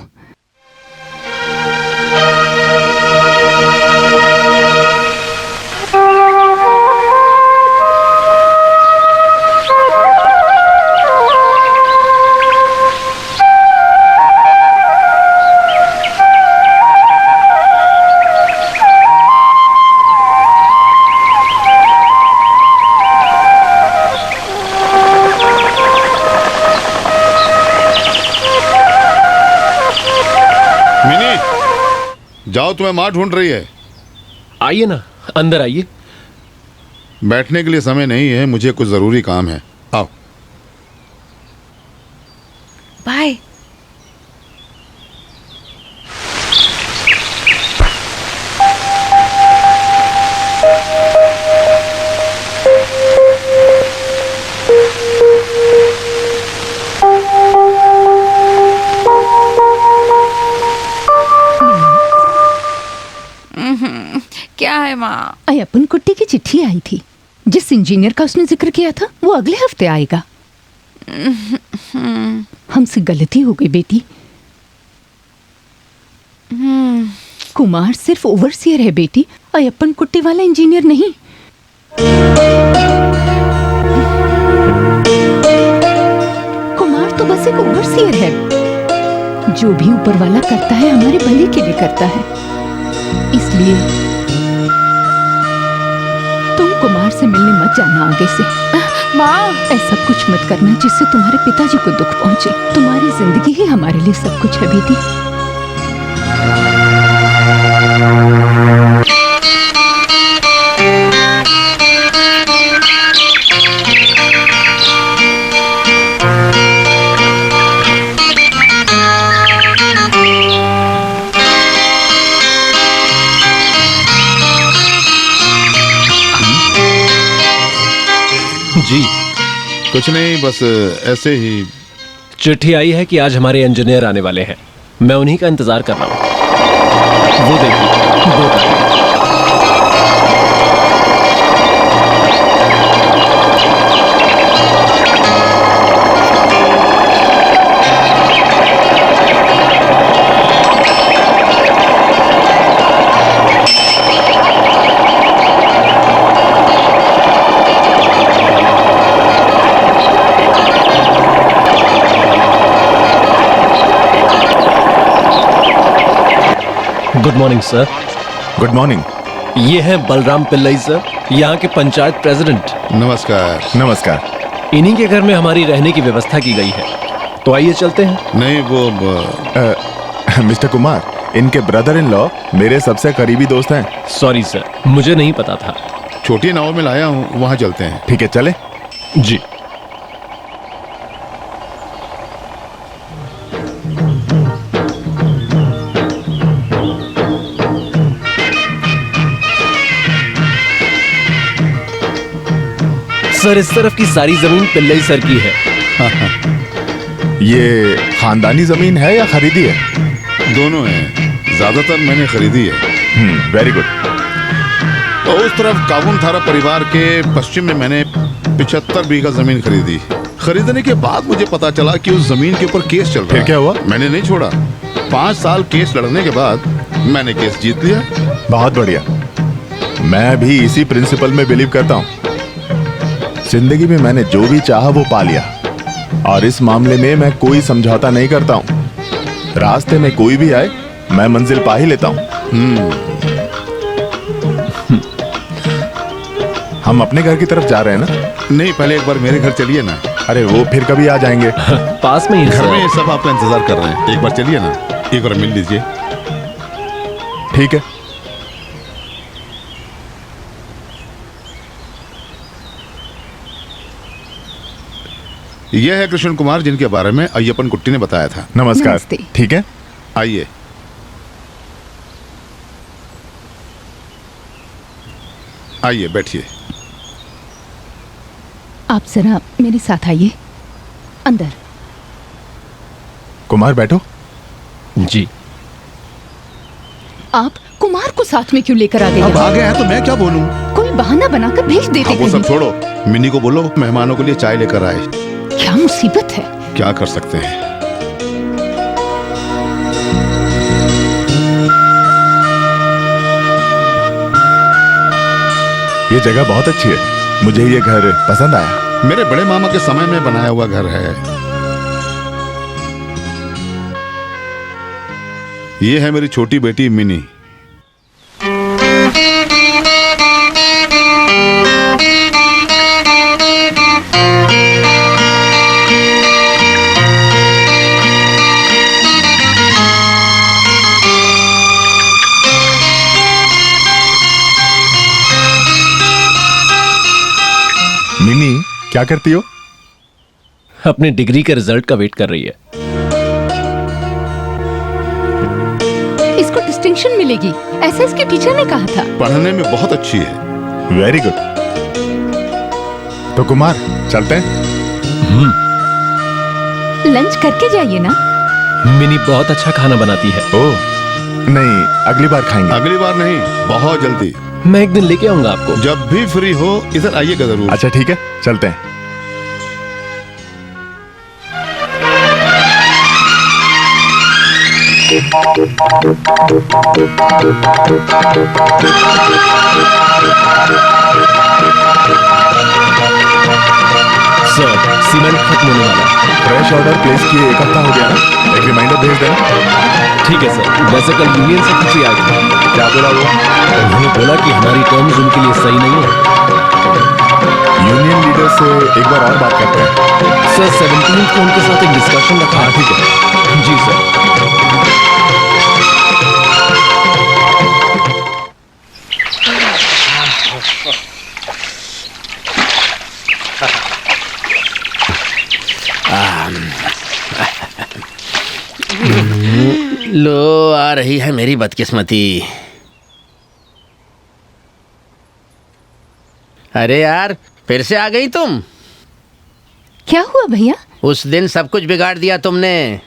जाओ, तुम्हें माँ ढूंढ रही है। आइए ना, अंदर आइए। बैठने के लिए समय नहीं है, मुझे कुछ जरूरी काम है। आओ। बाय। क्या है माँ? अय्यप्पन कुट्टी की चिट्ठी आई थी। जिस इंजीनियर का उसने जिक्र किया था वो अगले हफ्ते आएगा। हमसे गलती हो गई बेटी। कुमार सिर्फ ओवरसियर है बेटी, अय्यप्पन कुट्टी वाला इंजीनियर नहीं। कुमार तो बस एक ओवरसियर है। जो भी ऊपर वाला करता है हमारे भले के लिए करता है। इसलिए तुम कुमार से मिलने मत जाना आगे से। माँ, ऐसा कुछ मत करना जिससे तुम्हारे पिताजी को दुख पहुंचे। तुम्हारी जिंदगी ही हमारे लिए सब कुछ है बेटी। जी कुछ नहीं, बस ऐसे ही। चिट्ठी आई है कि आज हमारे इंजीनियर आने वाले हैं। मैं उन्हीं का इंतजार कर रहा हूँ। वो देखिए, वो आ गए। Good morning sir. Good morning. ये हैं बलराम पिल्लई सर, यहाँ के पंचायत प्रेसिडेंट। नमस्कार। नमस्कार। इन्हीं के घर में हमारी रहने की व्यवस्था की गई है, तो आइए चलते हैं। नहीं, वो मिस्टर कुमार, इनके ब्रदर इन लॉ मेरे सबसे करीबी दोस्त हैं। सॉरी सर, मुझे नहीं पता था। छोटी नाव में लाया हूँ, वहाँ चलते हैं। ठीक है, चले। जी। सर, इस तरफ की सारी जमीन पिल्लई सर की है। ये खानदानी जमीन है या खरीदी है? दोनों हैं, ज्यादातर मैंने खरीदी है। Very good. तो उस तरफ काबुन थारा परिवार के पश्चिम में मैंने 75 बीघा जमीन खरीदी। खरीदने के बाद मुझे पता चला कि उस जमीन के ऊपर केस चल रहा है। फिर क्या हुआ? मैंने नहीं छोड़ा। 5 साल केस लड़ने के बाद मैंने केस जीत लिया। बहुत बढ़िया। मैं भी इसी प्रिंसिपल में बिलीव करता हूँ। जिंदगी में मैंने जो भी चाहा वो पा लिया, और इस मामले में मैं कोई समझौता नहीं करता हूँ। रास्ते में कोई भी आए मैं मंजिल पा ही लेता हूँ। हम अपने घर की तरफ जा रहे हैं ना? नहीं, पहले एक बार मेरे घर चलिए ना। अरे वो फिर कभी आ जाएंगे। पास में ही घर सर। में सब आपका इंतजार कर रहे हैं। एक बार चलिए ना, एक बार मिल लीजिए। ठीक है। यह है कृष्ण कुमार, जिनके बारे में अय्यप्पन कुट्टी ने बताया था। नमस्कार। नमस्ते। ठीक है, आइए। आइए, बैठिए। आप जरा मेरे साथ आइए अंदर। कुमार बैठो। जी। आप कुमार को साथ में क्यों लेकर आ गए? अब आ गए हैं तो मैं क्या बोलूं? कोई बहाना बनाकर भेज देते वो सब कहीं। छोड़ो, मिनी को बोलो मेहमानों के लिए चाय लेकर आए। क्या मुसीबत है? क्या कर सकते हैं। ये जगह बहुत अच्छी है। मुझे ये घर पसंद आया। मेरे बड़े मामा के समय में बनाया हुआ घर है। ये है मेरी छोटी बेटी मिनी। मिनी क्या करती हो? अपनी डिग्री के रिजल्ट का वेट कर रही है। इसको डिस्टिंक्शन मिलेगी, ऐसा इसके टीचर ने कहा था। पढ़ने में बहुत अच्छी है। Very good. तो कुमार चलते हैं। लंच करके जाइए ना। मिनी बहुत अच्छा खाना बनाती है। ओह नहीं, अगली बार खाएंगे। अगली बार नहीं, बहुत जल्दी। मैं एक दिन लेके आऊंगा आपको। जब भी फ्री हो इधर आइएगा जरूर। अच्छा ठीक है, चलते हैं। सर, सीमेंट खत्म होने वाला है। फ्रेश ऑर्डर प्लेस किए 1 हफ्ता हो गया ना, एक रिमाइंडर भेज देना। ठीक है सर। वैसे कल यूनियन सेक्रेटरी आए थे। क्या बोला वो? उन्होंने बोला कि हमारी टर्म्स उनके लिए सही नहीं है। यूनियन लीडर से एक बार और बात करते हैं। सर 17 को उनके साथ एक डिस्कशन रखा है। ठीक है जी सर। लो आ रही है मेरी बदकिस्मती। अरे यार, फिर से आ गई तुम। क्या हुआ भैया? उस दिन सब कुछ बिगाड़ दिया तुमने।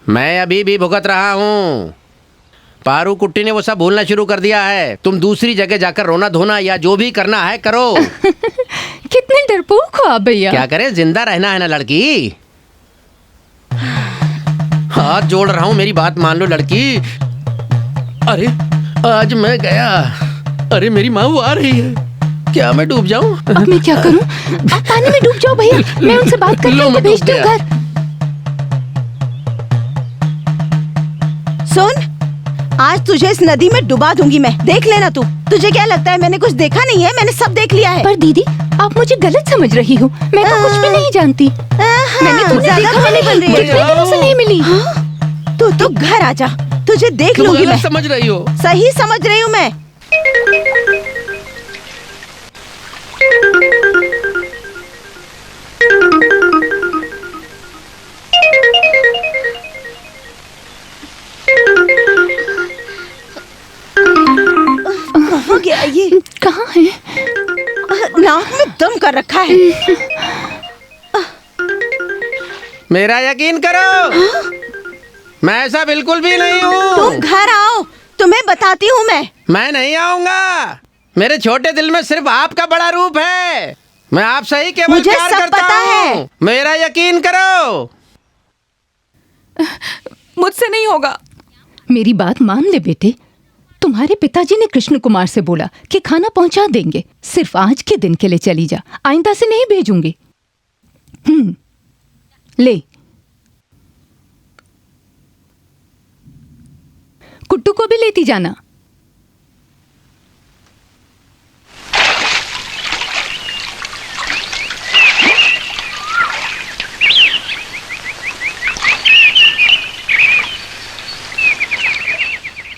मैं अभी भी भुगत रहा हूँ। पारू कुट्टी ने वो सब भूलना शुरू कर दिया है। तुम दूसरी जगह जाकर रोना धोना या जो भी करना है करो। कितने डरपोक हो आप भैया। क्या करें, जिंदा रहना है ना लड़की। हाथ जोड़ रहा हूँ, मेरी बात मान लो लड़की। अरे आज मैं गया। अरे मेरी माँ वो आ रही है। क्या मैं डूब जाऊं? अब मैं क्या करूं? आप पानी में डूब जाओ भैया, मैं उनसे बात करके भेजती हूँ घर। सुन, आज तुझे इस नदी में डुबा दूंगी मैं, देख लेना तू। तुझे क्या लगता है मैंने कुछ देखा नहीं है? मैंने सब देख लिया है। पर दीदी, आप मुझे गलत समझ रही हो। मैं तो कुछ भी नहीं जानती। मैंने तुम्हें देखा बन रही है। कितने दिनों से नहीं मिली। तू तो घर आजा, तुझे देख लूंगी मैं। समझ रही हो? सही समझ रही हूँ मैं। कहाँ गया ये? कहाँ है? नाक में दम कर रखा है। मेरा यकीन करो, मैं ऐसा बिल्कुल भी नहीं हूँ। तुम घर आओ, तुम्हें बताती हूँ मैं नहीं आऊंगा। मेरे छोटे दिल में सिर्फ आपका बड़ा रूप है। मैं आपसे ही केवल मुझे प्यार सब करता पता है। हूँ। मेरा यकीन करो। मुझसे नहीं होगा। मेरी बात मान ले बेटे। तुम्हारे पिताजी ने कृष्ण कुमार से बोला कि खाना पहुंचा देंगे। सिर्फ आज के दिन के लिए चली जा, आइंदा से नहीं भेजूंगी। ले, कुट्टू को भी लेती जाना।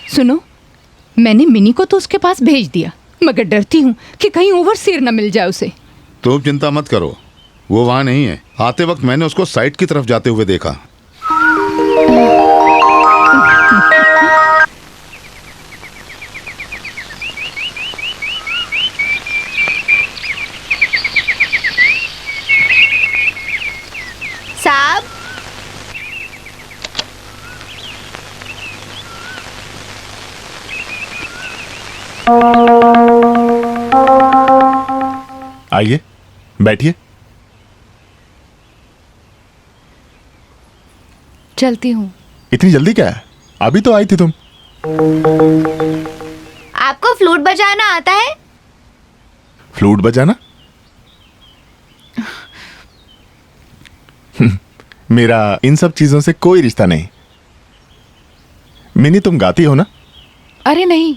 सुनो, मैंने मिनी को तो उसके पास भेज दिया, मगर डरती हूँ कि कहीं ओवरसीयर न मिल जाए उसे। तुम चिंता मत करो, वो वहाँ नहीं है। आते वक्त मैंने उसको साइट की तरफ जाते हुए देखा। साहब, आइए, बैठिए। चलती हूँ। इतनी जल्दी क्या है? अभी तो आई थी तुम। आपको फ्लूट बजाना आता है? फ्लूट बजाना? मेरा इन सब चीजों से कोई रिश्ता नहीं। मिनी, तुम गाती हो ना? अरे नहीं,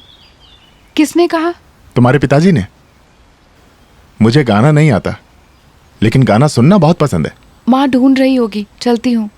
किसने कहा? तुम्हारे पिताजी ने। मुझे गाना नहीं आता, लेकिन गाना सुनना बहुत पसंद है। माँ ढूंढ रही होगी, चलती हूँ।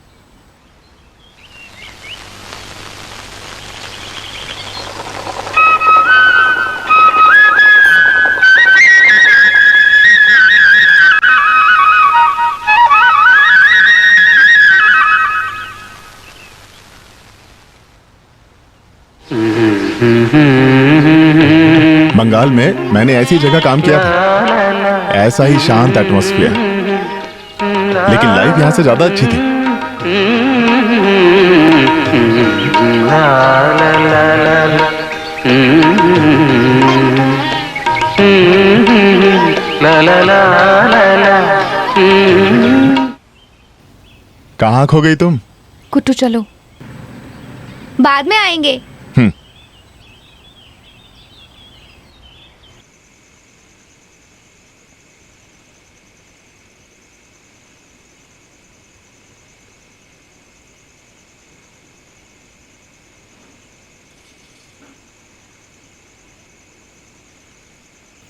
बंगाल में मैंने ऐसी जगह काम किया था, ऐसा ही शांत एटमॉस्फेयर, लेकिन लाइफ यहां से ज्यादा अच्छी थी। कहाँ खो गई तुम? कुट्टू चलो। बाद में आएंगे।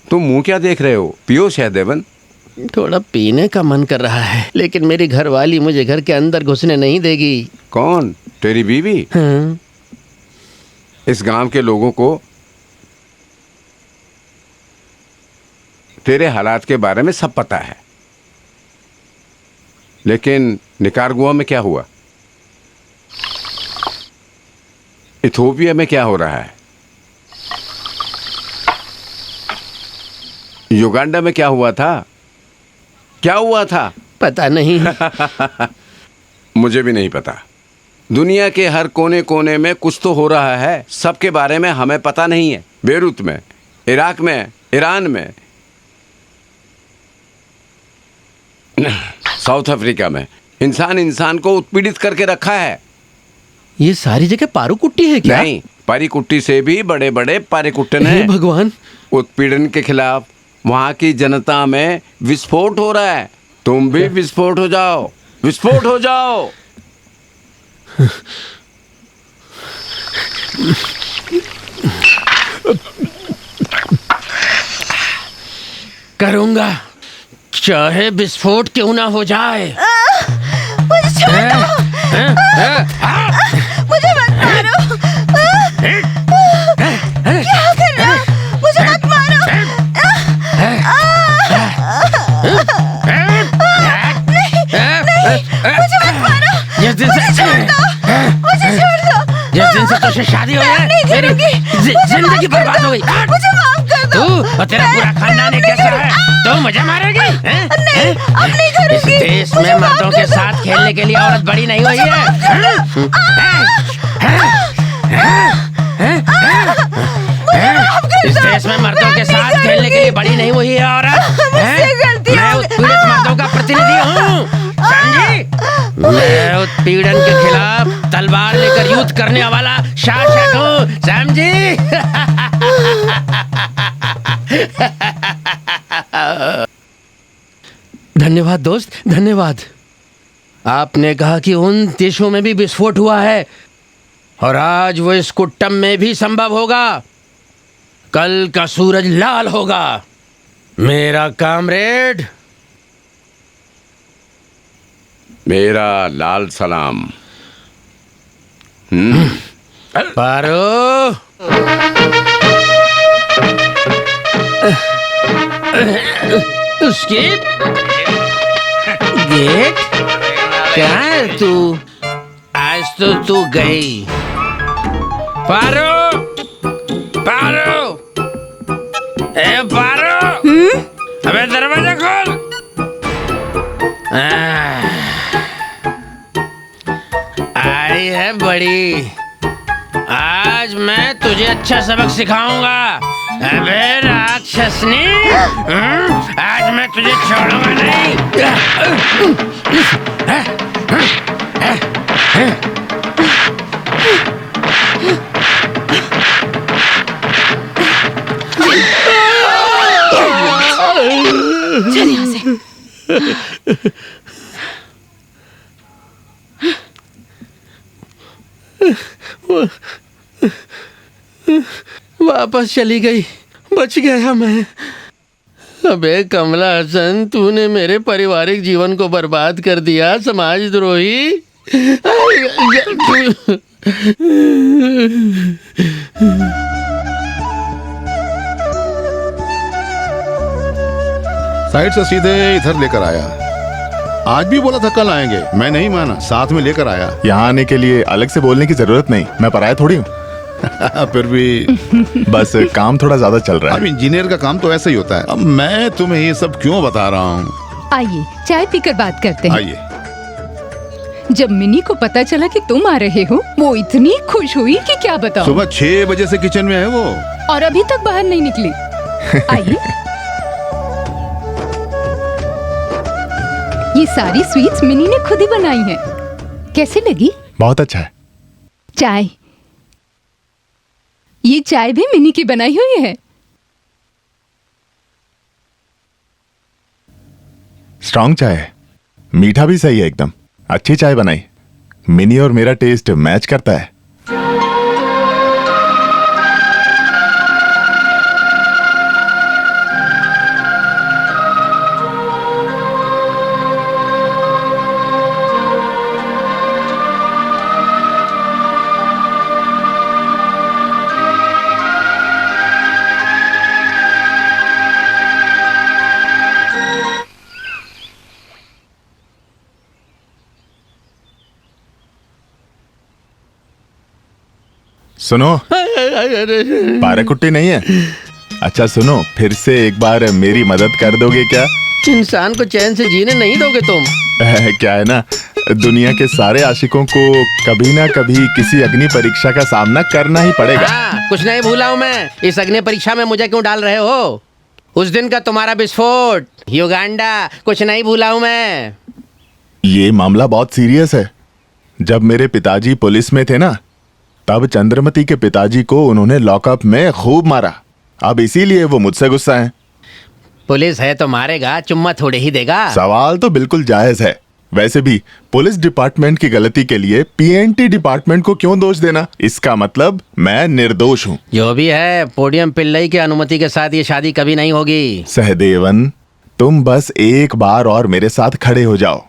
तुम मुंह क्या देख रहे हो? पियो सहदेवन। थोड़ा पीने का मन कर रहा है, लेकिन मेरी घरवाली मुझे घर के अंदर घुसने नहीं देगी। कौन? तेरी बीवी? हाँ। इस गांव के लोगों को तेरे हालात के बारे में सब पता है, लेकिन निकारागुआ में क्या हुआ? इथियोपिया में क्या हो रहा है? युगांडा में क्या हुआ था? क्या हुआ था? पता नहीं। मुझे भी नहीं पता। दुनिया के हर कोने कोने में कुछ तो हो रहा है, सबके बारे में हमें पता नहीं है। बेरूत में, इराक में, ईरान में, साउथ अफ्रीका में इंसान इंसान को उत्पीड़ित करके रखा है। ये सारी जगह पारू कुट्टी है क्या? नहीं, पारी कुट्टी से भी बड़े बड़े पारी कुट्टन हैं। भगवान! उत्पीड़न के खिलाफ वहां की जनता में विस्फोट हो रहा है। तुम भी विस्फोट हो जाओ, विस्फोट हो जाओ। करूंगा, चाहे विस्फोट क्यों ना हो जाए। मुझे छोड़ दो। मुझे मत मारो। क्या कर रहे हो? मुझे मत मारो। मुझे मत मारो। मुझे छोड़ दो। मुझे छोड़ दो। जिस दिन से तुझसे शादी हुई है, मेरी जिंदगी बर्बाद हो गई। मुझे माफ कर दो। तू और तेरा पूरा खानदान कैसा है? तो मुझे मारेगी? नहीं, अब नहीं करूंगी। इस देश में मर्दों के साथ खेलने के लिए औरत बड़ी नहीं हुई है। इस देश में मर्दों के साथ खेलने के लिए बड़ी नहीं हुई है औरत। मैं उत्पीड़ित मर्दों का प्रतिनिधि हूँ, समझी? मैं उत्पीड़न के खिलाफ तलवार लेकर युद्ध करने वाला शासक हूँ, समझी? धन्यवाद दोस्त, धन्यवाद। आपने कहा कि उन देशों में भी विस्फोट हुआ है, और आज वो इस कुट्टम में भी संभव होगा। कल का सूरज लाल होगा। मेरा कामरेड, मेरा लाल सलाम। पारो, उसके गेट कहाँ है तू? आज तो तू गई। पारो, पारो, ए पारो, अबे दरवाजा खोल। आई है बड़ी, आज मैं तुझे अच्छा सबक सिखाऊंगा। अबे राक्षसनी, आज मैं तुझे छोड़ूंगा नहीं। चल यहाँ से। वापस चली गई, बच गया मैं। अबे कमला हसन, तूने मेरे पारिवारिक जीवन को बर्बाद कर दिया, समाजद्रोही। साइड से सीधे इधर लेकर आया। आज भी बोला था कल आएंगे, मैं नहीं माना, साथ में लेकर आया। यहाँ आने के लिए अलग से बोलने की जरूरत नहीं, मैं पराया थोड़ी हूँ। फिर भी बस काम थोड़ा ज्यादा चल रहा अब है। इंजीनियर का काम तो ऐसा ही होता है। अब मैं तुम्हें ये सब क्यों बता रहा हूँ? आइए चाय पीकर बात करते हैं। आइए। जब मिनी को पता चला कि तुम आ रहे हो, वो इतनी खुश हुई कि क्या बताऊं। सुबह 6 बजे से किचन में है वो, और अभी तक बाहर नहीं निकली। आइए। ये सारी स्वीट्स मिनी ने खुद ही बनाई हैं। कैसी लगी? बहुत अच्छा है। चाय, ये चाय भी मिनी की बनाई हुई है। स्ट्रॉन्ग चाय है, मीठा भी सही है एकदम। अच्छी चाय बनाई। मिनी और मेरा टेस्ट मैच करता है। सुनो, पाराकुट्टी नहीं है। अच्छा सुनो, फिर से एक बार मेरी मदद कर दोगे क्या? इंसान को चैन से जीने नहीं दोगे तुम। क्या है ना, दुनिया के सारे आशिकों को कभी ना कभी किसी अग्नि परीक्षा का सामना करना ही पड़ेगा। हाँ, कुछ नहीं भूला हूँ मैं। इस अग्नि परीक्षा में मुझे क्यों डाल रहे हो? उस दिन का तुम्हारा विस्फोट, युगांडा, कुछ नहीं भूला हूँ मैं। ये मामला बहुत सीरियस है। जब मेरे पिताजी पुलिस में थे ना, तब चंद्रमती के पिताजी को उन्होंने लॉकअप में खूब मारा। अब इसीलिए वो मुझसे गुस्सा है। पुलिस है तो मारेगा, चुम्मा थोड़े ही देगा। सवाल तो बिल्कुल जायज है। वैसे भी पुलिस डिपार्टमेंट की गलती के लिए पीएनटी डिपार्टमेंट को क्यों दोष देना? इसका मतलब मैं निर्दोष हूँ। जो भी है, पोडियम पिल्लई की अनुमति के साथ ये शादी कभी नहीं होगी। सहदेवन, तुम बस एक बार और मेरे साथ खड़े हो जाओ,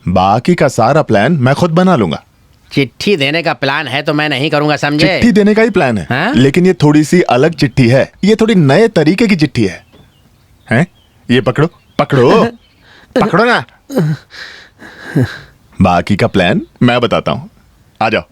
बाकी का सारा प्लान मैं खुद बना लूंगा। चिट्ठी देने का प्लान है तो मैं नहीं करूंगा, समझे? चिट्ठी देने का ही प्लान है। हाँ? लेकिन ये थोड़ी सी अलग चिट्ठी है। ये थोड़ी नए तरीके की चिट्ठी है। हैं? ये पकड़ो पकड़ो पकड़ो ना। बाकी का प्लान मैं बताता हूं, आ जाओ।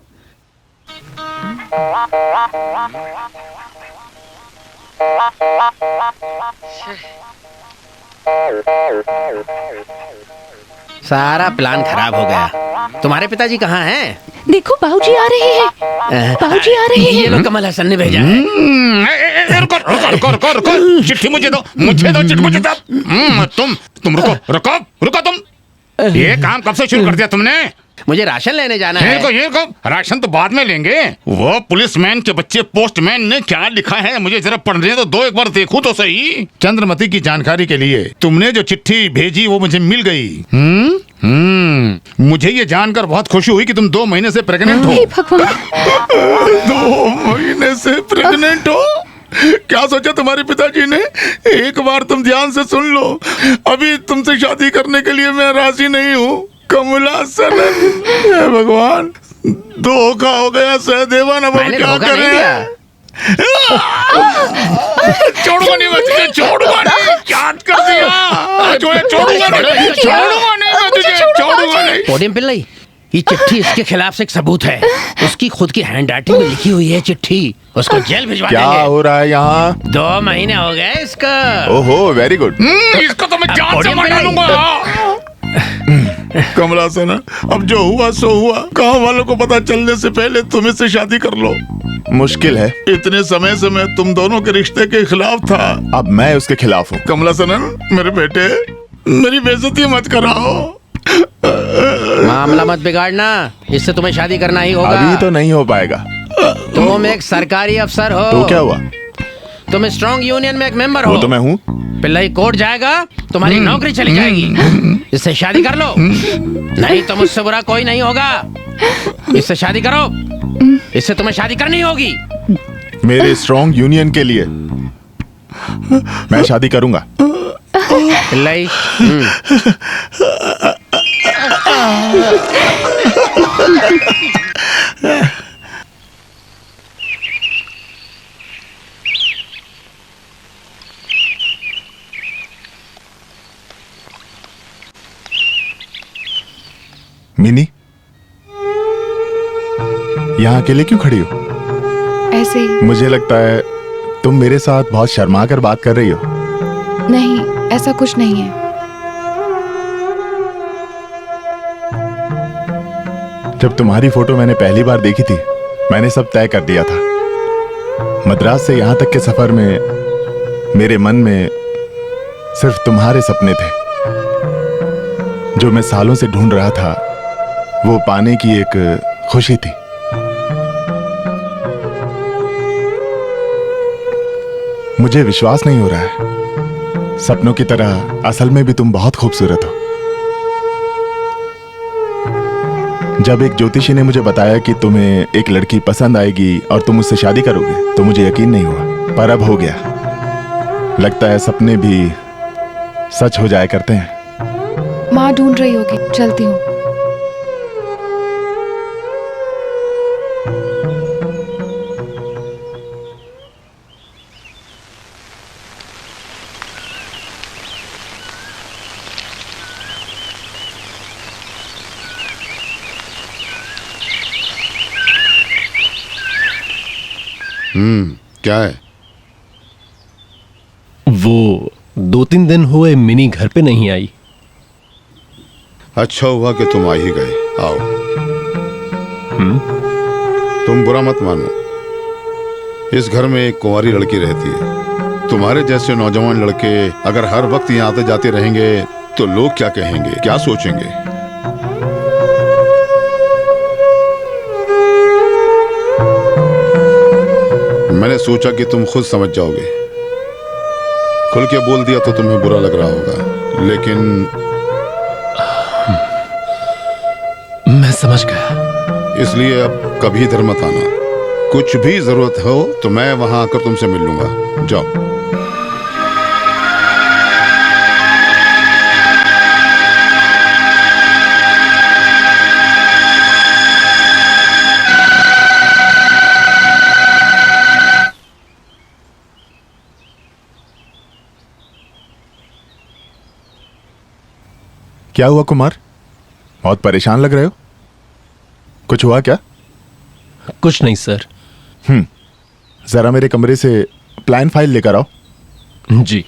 सारा प्लान खराब हो गया। तुम्हारे पिताजी कहाँ हैं? देखो बाबूजी आ रहे हैं, बाबूजी आ रहे ये हैं। लो, कमल हसन ने भेजा है। रुको, चिट्ठी मुझे दो, चिट्ठी मुझे दो। तुम रुको तुम। ये काम कब से शुरू कर दिया तुमने? मुझे राशन लेने जाना है। ये को राशन तो बाद में लेंगे। वो पुलिसमैन के बच्चे पोस्टमैन ने क्या लिखा है मुझे जरा पढ़ने तो दो, एक बार देखूं तो सही। चंद्रमती की जानकारी के लिए तुमने जो चिट्ठी भेजी वो मुझे मिल गई। मुझे ये जानकर बहुत खुशी हुई कि तुम 2 महीने से प्रेग्नेंट हो। 2 महीने से प्रेग्नेंट हो? क्या सोचा तुम्हारे पिताजी ने? एक बार तुम ध्यान से सुन लो, अभी तुमसे शादी करने के लिए मैं राजी नहीं हूँ। कमला सनन, हे भगवान, धोखा हो गया सहदेवन। अब हम क्या करें? छोड़ूंगा नहीं मैं तुझे, छोड़ूंगा नहीं। क्या कर दिया? छोड़ूंगा नहीं मैं तुझे, छोड़ूंगा नहीं। पोडियम पिल्लई, ये चिट्ठी इसके खिलाफ एक सबूत है। उसकी खुद की हैंड राइटिंग में लिखी हुई है चिट्ठी। उसको जेल भिजवा देंगे। क्या हो रहा है यहाँ? 2 महीने हो गए इसका। ओहो, वेरी गुड। इसको तो मैं जान से मार डालूंगा। कमला सना, अब जो हुआ सो हुआ। गाँव वालों को पता चलने से पहले तुम इससे शादी कर लो। मुश्किल है, इतने समय से मैं तुम दोनों के रिश्ते के खिलाफ था, अब मैं उसके खिलाफ हूँ। कमला सनन, मेरे बेटे, मेरी बेइज्जती मत कराओ। मामला मत बिगाड़ना, इससे तुम्हें शादी करना ही होगा। अभी तो नहीं हो पाएगा। तुम एक सरकारी अफसर हो। तो क्या हुआ? तुम स्ट्रॉन्ग यूनियन में एक मेंबर हो। वो तो मैं हूँ। पिल्लई कोर्ट जाएगा, तुम्हारी नौकरी चली जाएगी। इससे शादी कर लो, नहीं तो मुझसे बुरा कोई नहीं होगा। इससे शादी करो, इससे तुम्हें शादी करनी होगी। मेरे स्ट्रॉन्ग यूनियन के लिए मैं शादी करूंगा। पिल्लई, मिनी, यहाँ अकेले क्यों खड़ी हो? ऐसे ही। मुझे लगता है तुम मेरे साथ बहुत शर्मा कर बात कर रही हो। नहीं, ऐसा कुछ नहीं है। जब तुम्हारी फोटो मैंने पहली बार देखी थी, मैंने सब तय कर दिया था। मद्रास से यहाँ तक के सफर में मेरे मन में सिर्फ तुम्हारे सपने थे, जो मैं सालों से ढूंढ रहा था। वो पाने की एक खुशी थी। मुझे विश्वास नहीं हो रहा है, सपनों की तरह असल में भी तुम बहुत खूबसूरत हो। जब एक ज्योतिषी ने मुझे बताया कि तुम्हें एक लड़की पसंद आएगी और तुम उससे शादी करोगे तो मुझे यकीन नहीं हुआ, पर अब हो गया। लगता है सपने भी सच हो जाया करते हैं। माँ ढूंढ रही होगी, चलती हूँ। क्या है? वो 2-3 दिन हुए मिनी घर पे नहीं आई। अच्छा हुआ कि तुम आ ही गए। आओ। तुम बुरा मत मानो, इस घर में एक कुंवारी लड़की रहती है। तुम्हारे जैसे नौजवान लड़के अगर हर वक्त यहाँ आते जाते रहेंगे तो लोग क्या कहेंगे, क्या सोचेंगे? मैंने सोचा कि तुम खुद समझ जाओगे। खुल के बोल दिया तो तुम्हें बुरा लग रहा होगा, लेकिन मैं समझ गया। इसलिए अब कभी इधर मत आना। कुछ भी जरूरत हो तो मैं वहां आकर तुमसे मिल लूंगा। जाओ। क्या हुआ कुमार, बहुत परेशान लग रहे हो? कुछ हुआ क्या? कुछ नहीं सर। जरा मेरे कमरे से प्लान फाइल लेकर आओ। जी।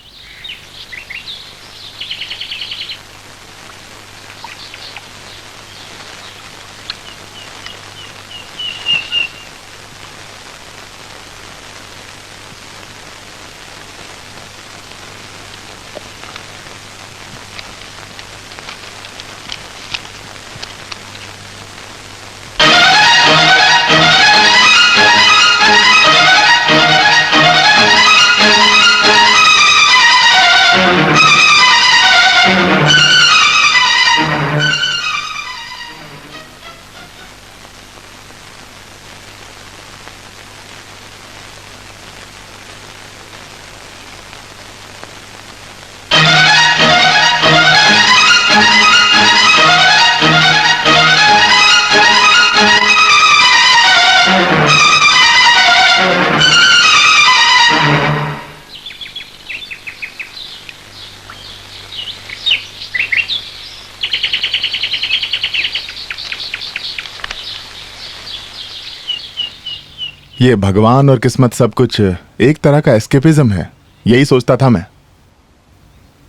ये भगवान और किस्मत सब कुछ एक तरह का एस्केपिज्म है, यही सोचता था मैं।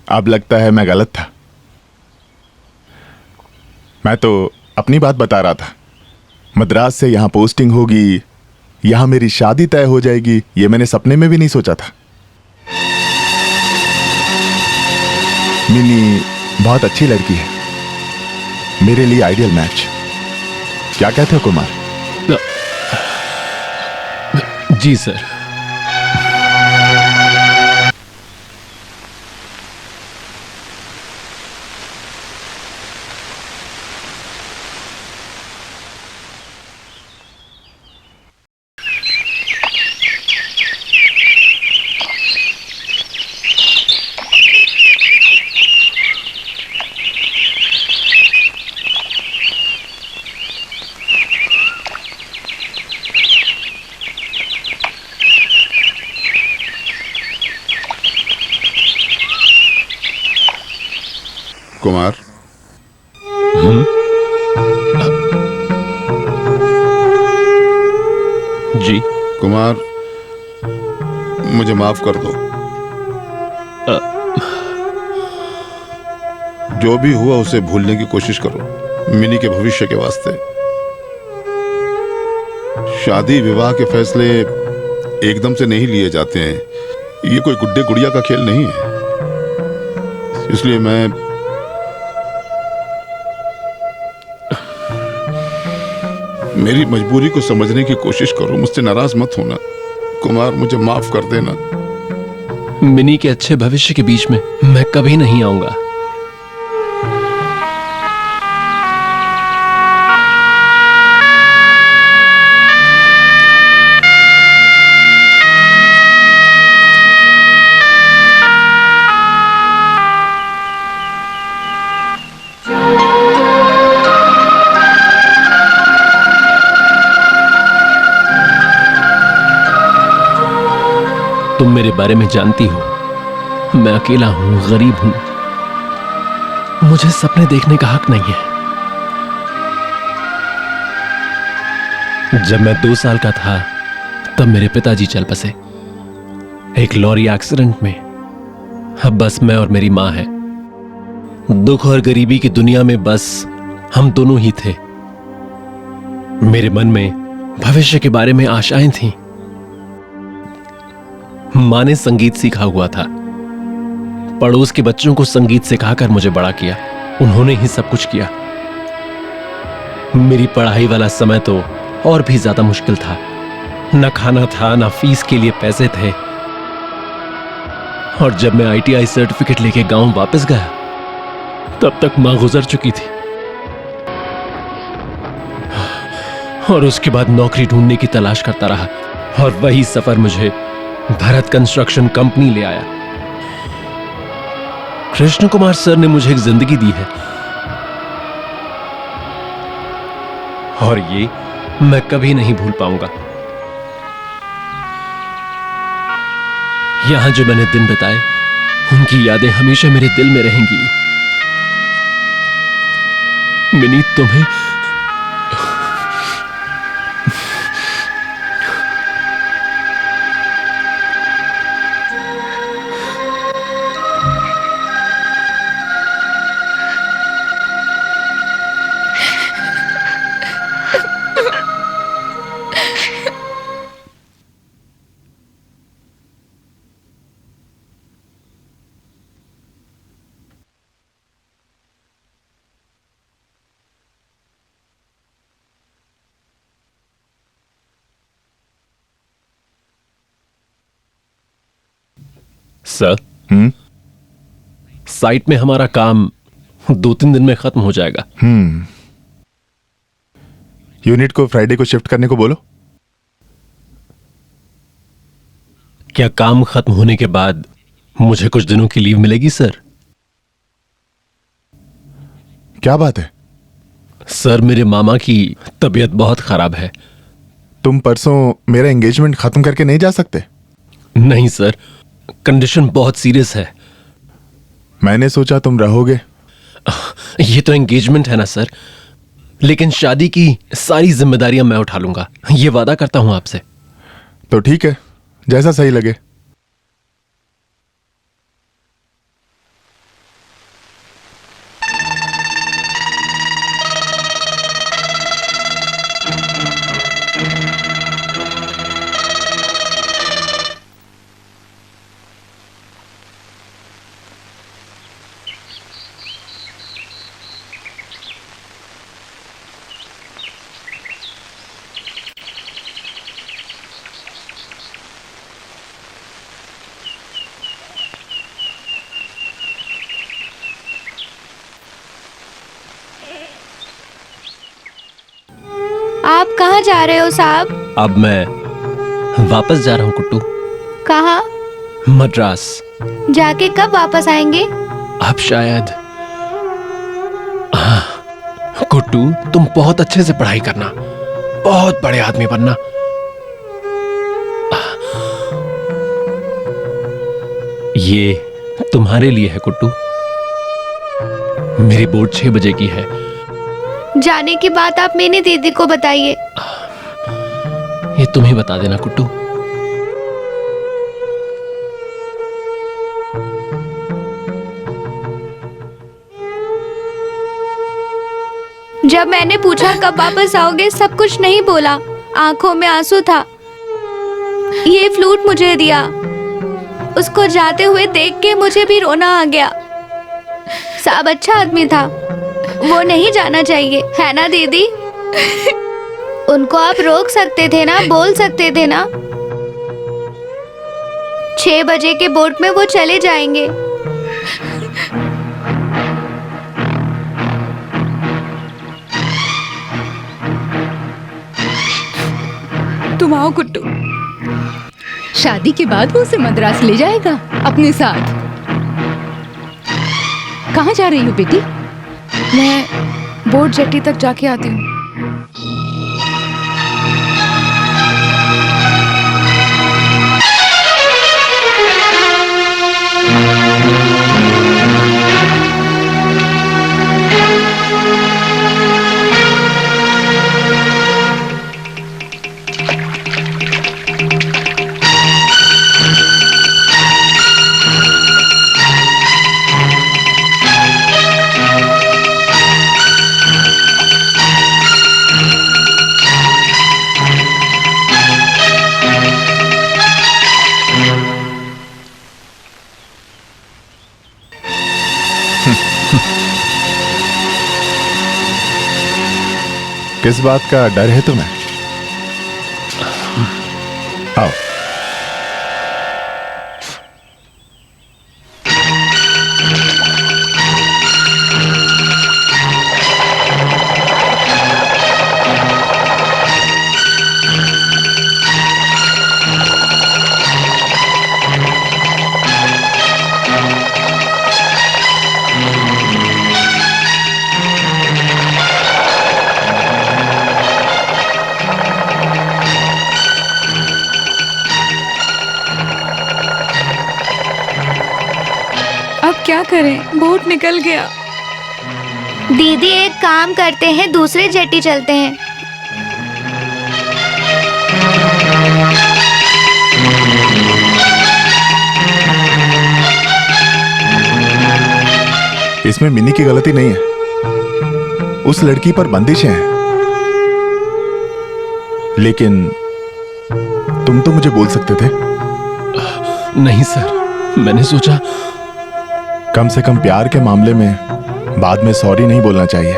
अब लगता है मैं गलत था। मैं तो अपनी बात बता रहा था। मद्रास से यहां पोस्टिंग होगी, यहां मेरी शादी तय हो जाएगी, ये मैंने सपने में भी नहीं सोचा था। मिनी बहुत अच्छी लड़की है, मेरे लिए आइडियल मैच। क्या कहते हो कुमार? जी सर। कुमार, जी कुमार, मुझे माफ कर दो। जो भी हुआ उसे भूलने की कोशिश करो, मिनी के भविष्य के वास्ते। शादी विवाह के फैसले एकदम से नहीं लिए जाते हैं, ये कोई गुड्डे गुड़िया का खेल नहीं है। इसलिए मैं मेरी मजबूरी को समझने की कोशिश करो, मुझसे नाराज मत होना। कुमार, मुझे माफ कर देना। मिनी के अच्छे भविष्य के बीच में मैं कभी नहीं आऊंगा। तुम मेरे बारे में जानती हो, मैं अकेला हूं, गरीब हूं, मुझे सपने देखने का हक नहीं है। जब मैं 2 साल का था तब मेरे पिताजी चल बसे एक लॉरी एक्सीडेंट में। अब बस मैं और मेरी मां है। दुख और गरीबी की दुनिया में बस हम दोनों ही थे। मेरे मन में भविष्य के बारे में आशाएं थीं। मां ने संगीत सीखा हुआ था। पड़ोस के बच्चों को संगीत सिखाकर मुझे बड़ा किया। उन्होंने ही सब कुछ किया। मेरी पढ़ाई वाला समय तो और भी ज्यादा मुश्किल था। न खाना था, न फीस के लिए पैसे थे। और जब मैं ITI सर्टिफिकेट लेके गांव वापस गया तब तक मां गुजर चुकी थी। और उसके बाद नौकरी ढूंढने की तलाश करता रहा और वही सफर मुझे भरत कंस्ट्रक्शन कंपनी ले आया। कृष्ण कुमार सर ने मुझे एक जिंदगी दी है और ये मैं कभी नहीं भूल पाऊंगा। यहां जो मैंने दिन बिताए उनकी यादें हमेशा मेरे दिल में रहेंगी। मिनी, तुम्हें सर, साइट में हमारा काम 2-3 दिन में खत्म हो जाएगा। यूनिट को फ्राइडे को शिफ्ट करने को बोलो। क्या काम खत्म होने के बाद मुझे कुछ दिनों की लीव मिलेगी सर? क्या बात है? सर, मेरे मामा की तबीयत बहुत खराब है। तुम परसों मेरा एंगेजमेंट खत्म करके नहीं जा सकते? नहीं सर, कंडीशन बहुत सीरियस है। मैंने सोचा तुम रहोगे। ये तो एंगेजमेंट है ना सर, लेकिन शादी की सारी जिम्मेदारियां मैं उठा लूंगा, ये वादा करता हूं आपसे। तो ठीक है, जैसा सही लगे। आप कहाँ जा रहे हो साहब? अब मैं वापस जा रहा हूं कुट्टू। कहाँ? मद्रास। जाके कब वापस आएंगे? अब शायद। कुट्टू, तुम बहुत अच्छे से पढ़ाई करना, बहुत बड़े आदमी बनना। ये तुम्हारे लिए है कुट्टू। मेरी बोर्ड 6 बजे की है। जाने की बात आप मेरी दीदी को बताइए। ये तुम ही बता देना कुट्टू। जब मैंने पूछा कब वापस आओगे, सब कुछ नहीं बोला, आंखों में आंसू था। ये फ्लूट मुझे दिया, उसको जाते हुए देख के मुझे भी रोना आ गया। साहब अच्छा आदमी था, वो नहीं जाना चाहिए, है ना दीदी? उनको आप रोक सकते थे ना, बोल सकते थे ना। 6 बजे के बोट में वो चले जाएंगे। तुम आओ गुड्डू। शादी के बाद वो उसे मद्रास ले जाएगा अपने साथ। कहाँ जा रही हो बेटी? मैं बोट जेटी तक जाके आती हूँ। किस बात का डर है तुम्हें? आओ। अब क्या करें, बोट निकल गया। दीदी एक काम करते हैं, दूसरे जेटी चलते हैं। इसमें मिनी की गलती नहीं है, उस लड़की पर बंदिशें हैं। लेकिन तुम तो मुझे बोल सकते थे। नहीं सर, मैंने सोचा कम से कम प्यार के मामले में बाद में सॉरी नहीं बोलना चाहिए।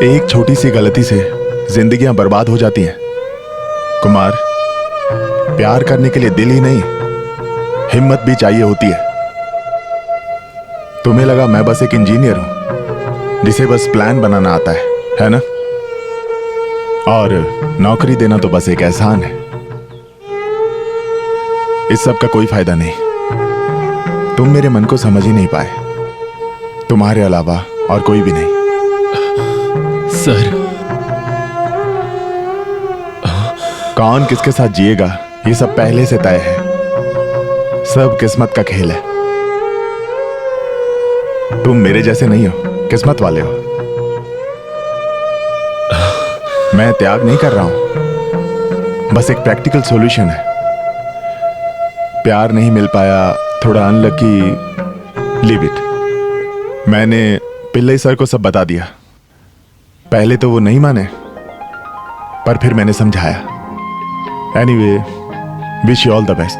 एक छोटी सी गलती से जिंदगियां बर्बाद हो जाती हैं। कुमार, प्यार करने के लिए दिल ही नहीं, हिम्मत भी चाहिए होती है। तुम्हें लगा मैं बस एक इंजीनियर हूं जिसे बस प्लान बनाना आता है ना? और नौकरी देना तो बस एक एहसान है। इस सब का कोई फायदा नहीं। तुम मेरे मन को समझ ही नहीं पाए। तुम्हारे अलावा और कोई भी नहीं। सर, कौन किसके साथ जिएगा ये सब पहले से तय है। सब किस्मत का खेल है। तुम मेरे जैसे नहीं हो, किस्मत वाले हो। मैं त्याग नहीं कर रहा हूं, बस एक प्रैक्टिकल सॉल्यूशन है। प्यार नहीं मिल पाया, थोड़ा अनलकी, लीव इट। मैंने पिल्लई सर को सब बता दिया। पहले तो वो नहीं माने, पर फिर मैंने समझाया। Anyway, wish you all the best.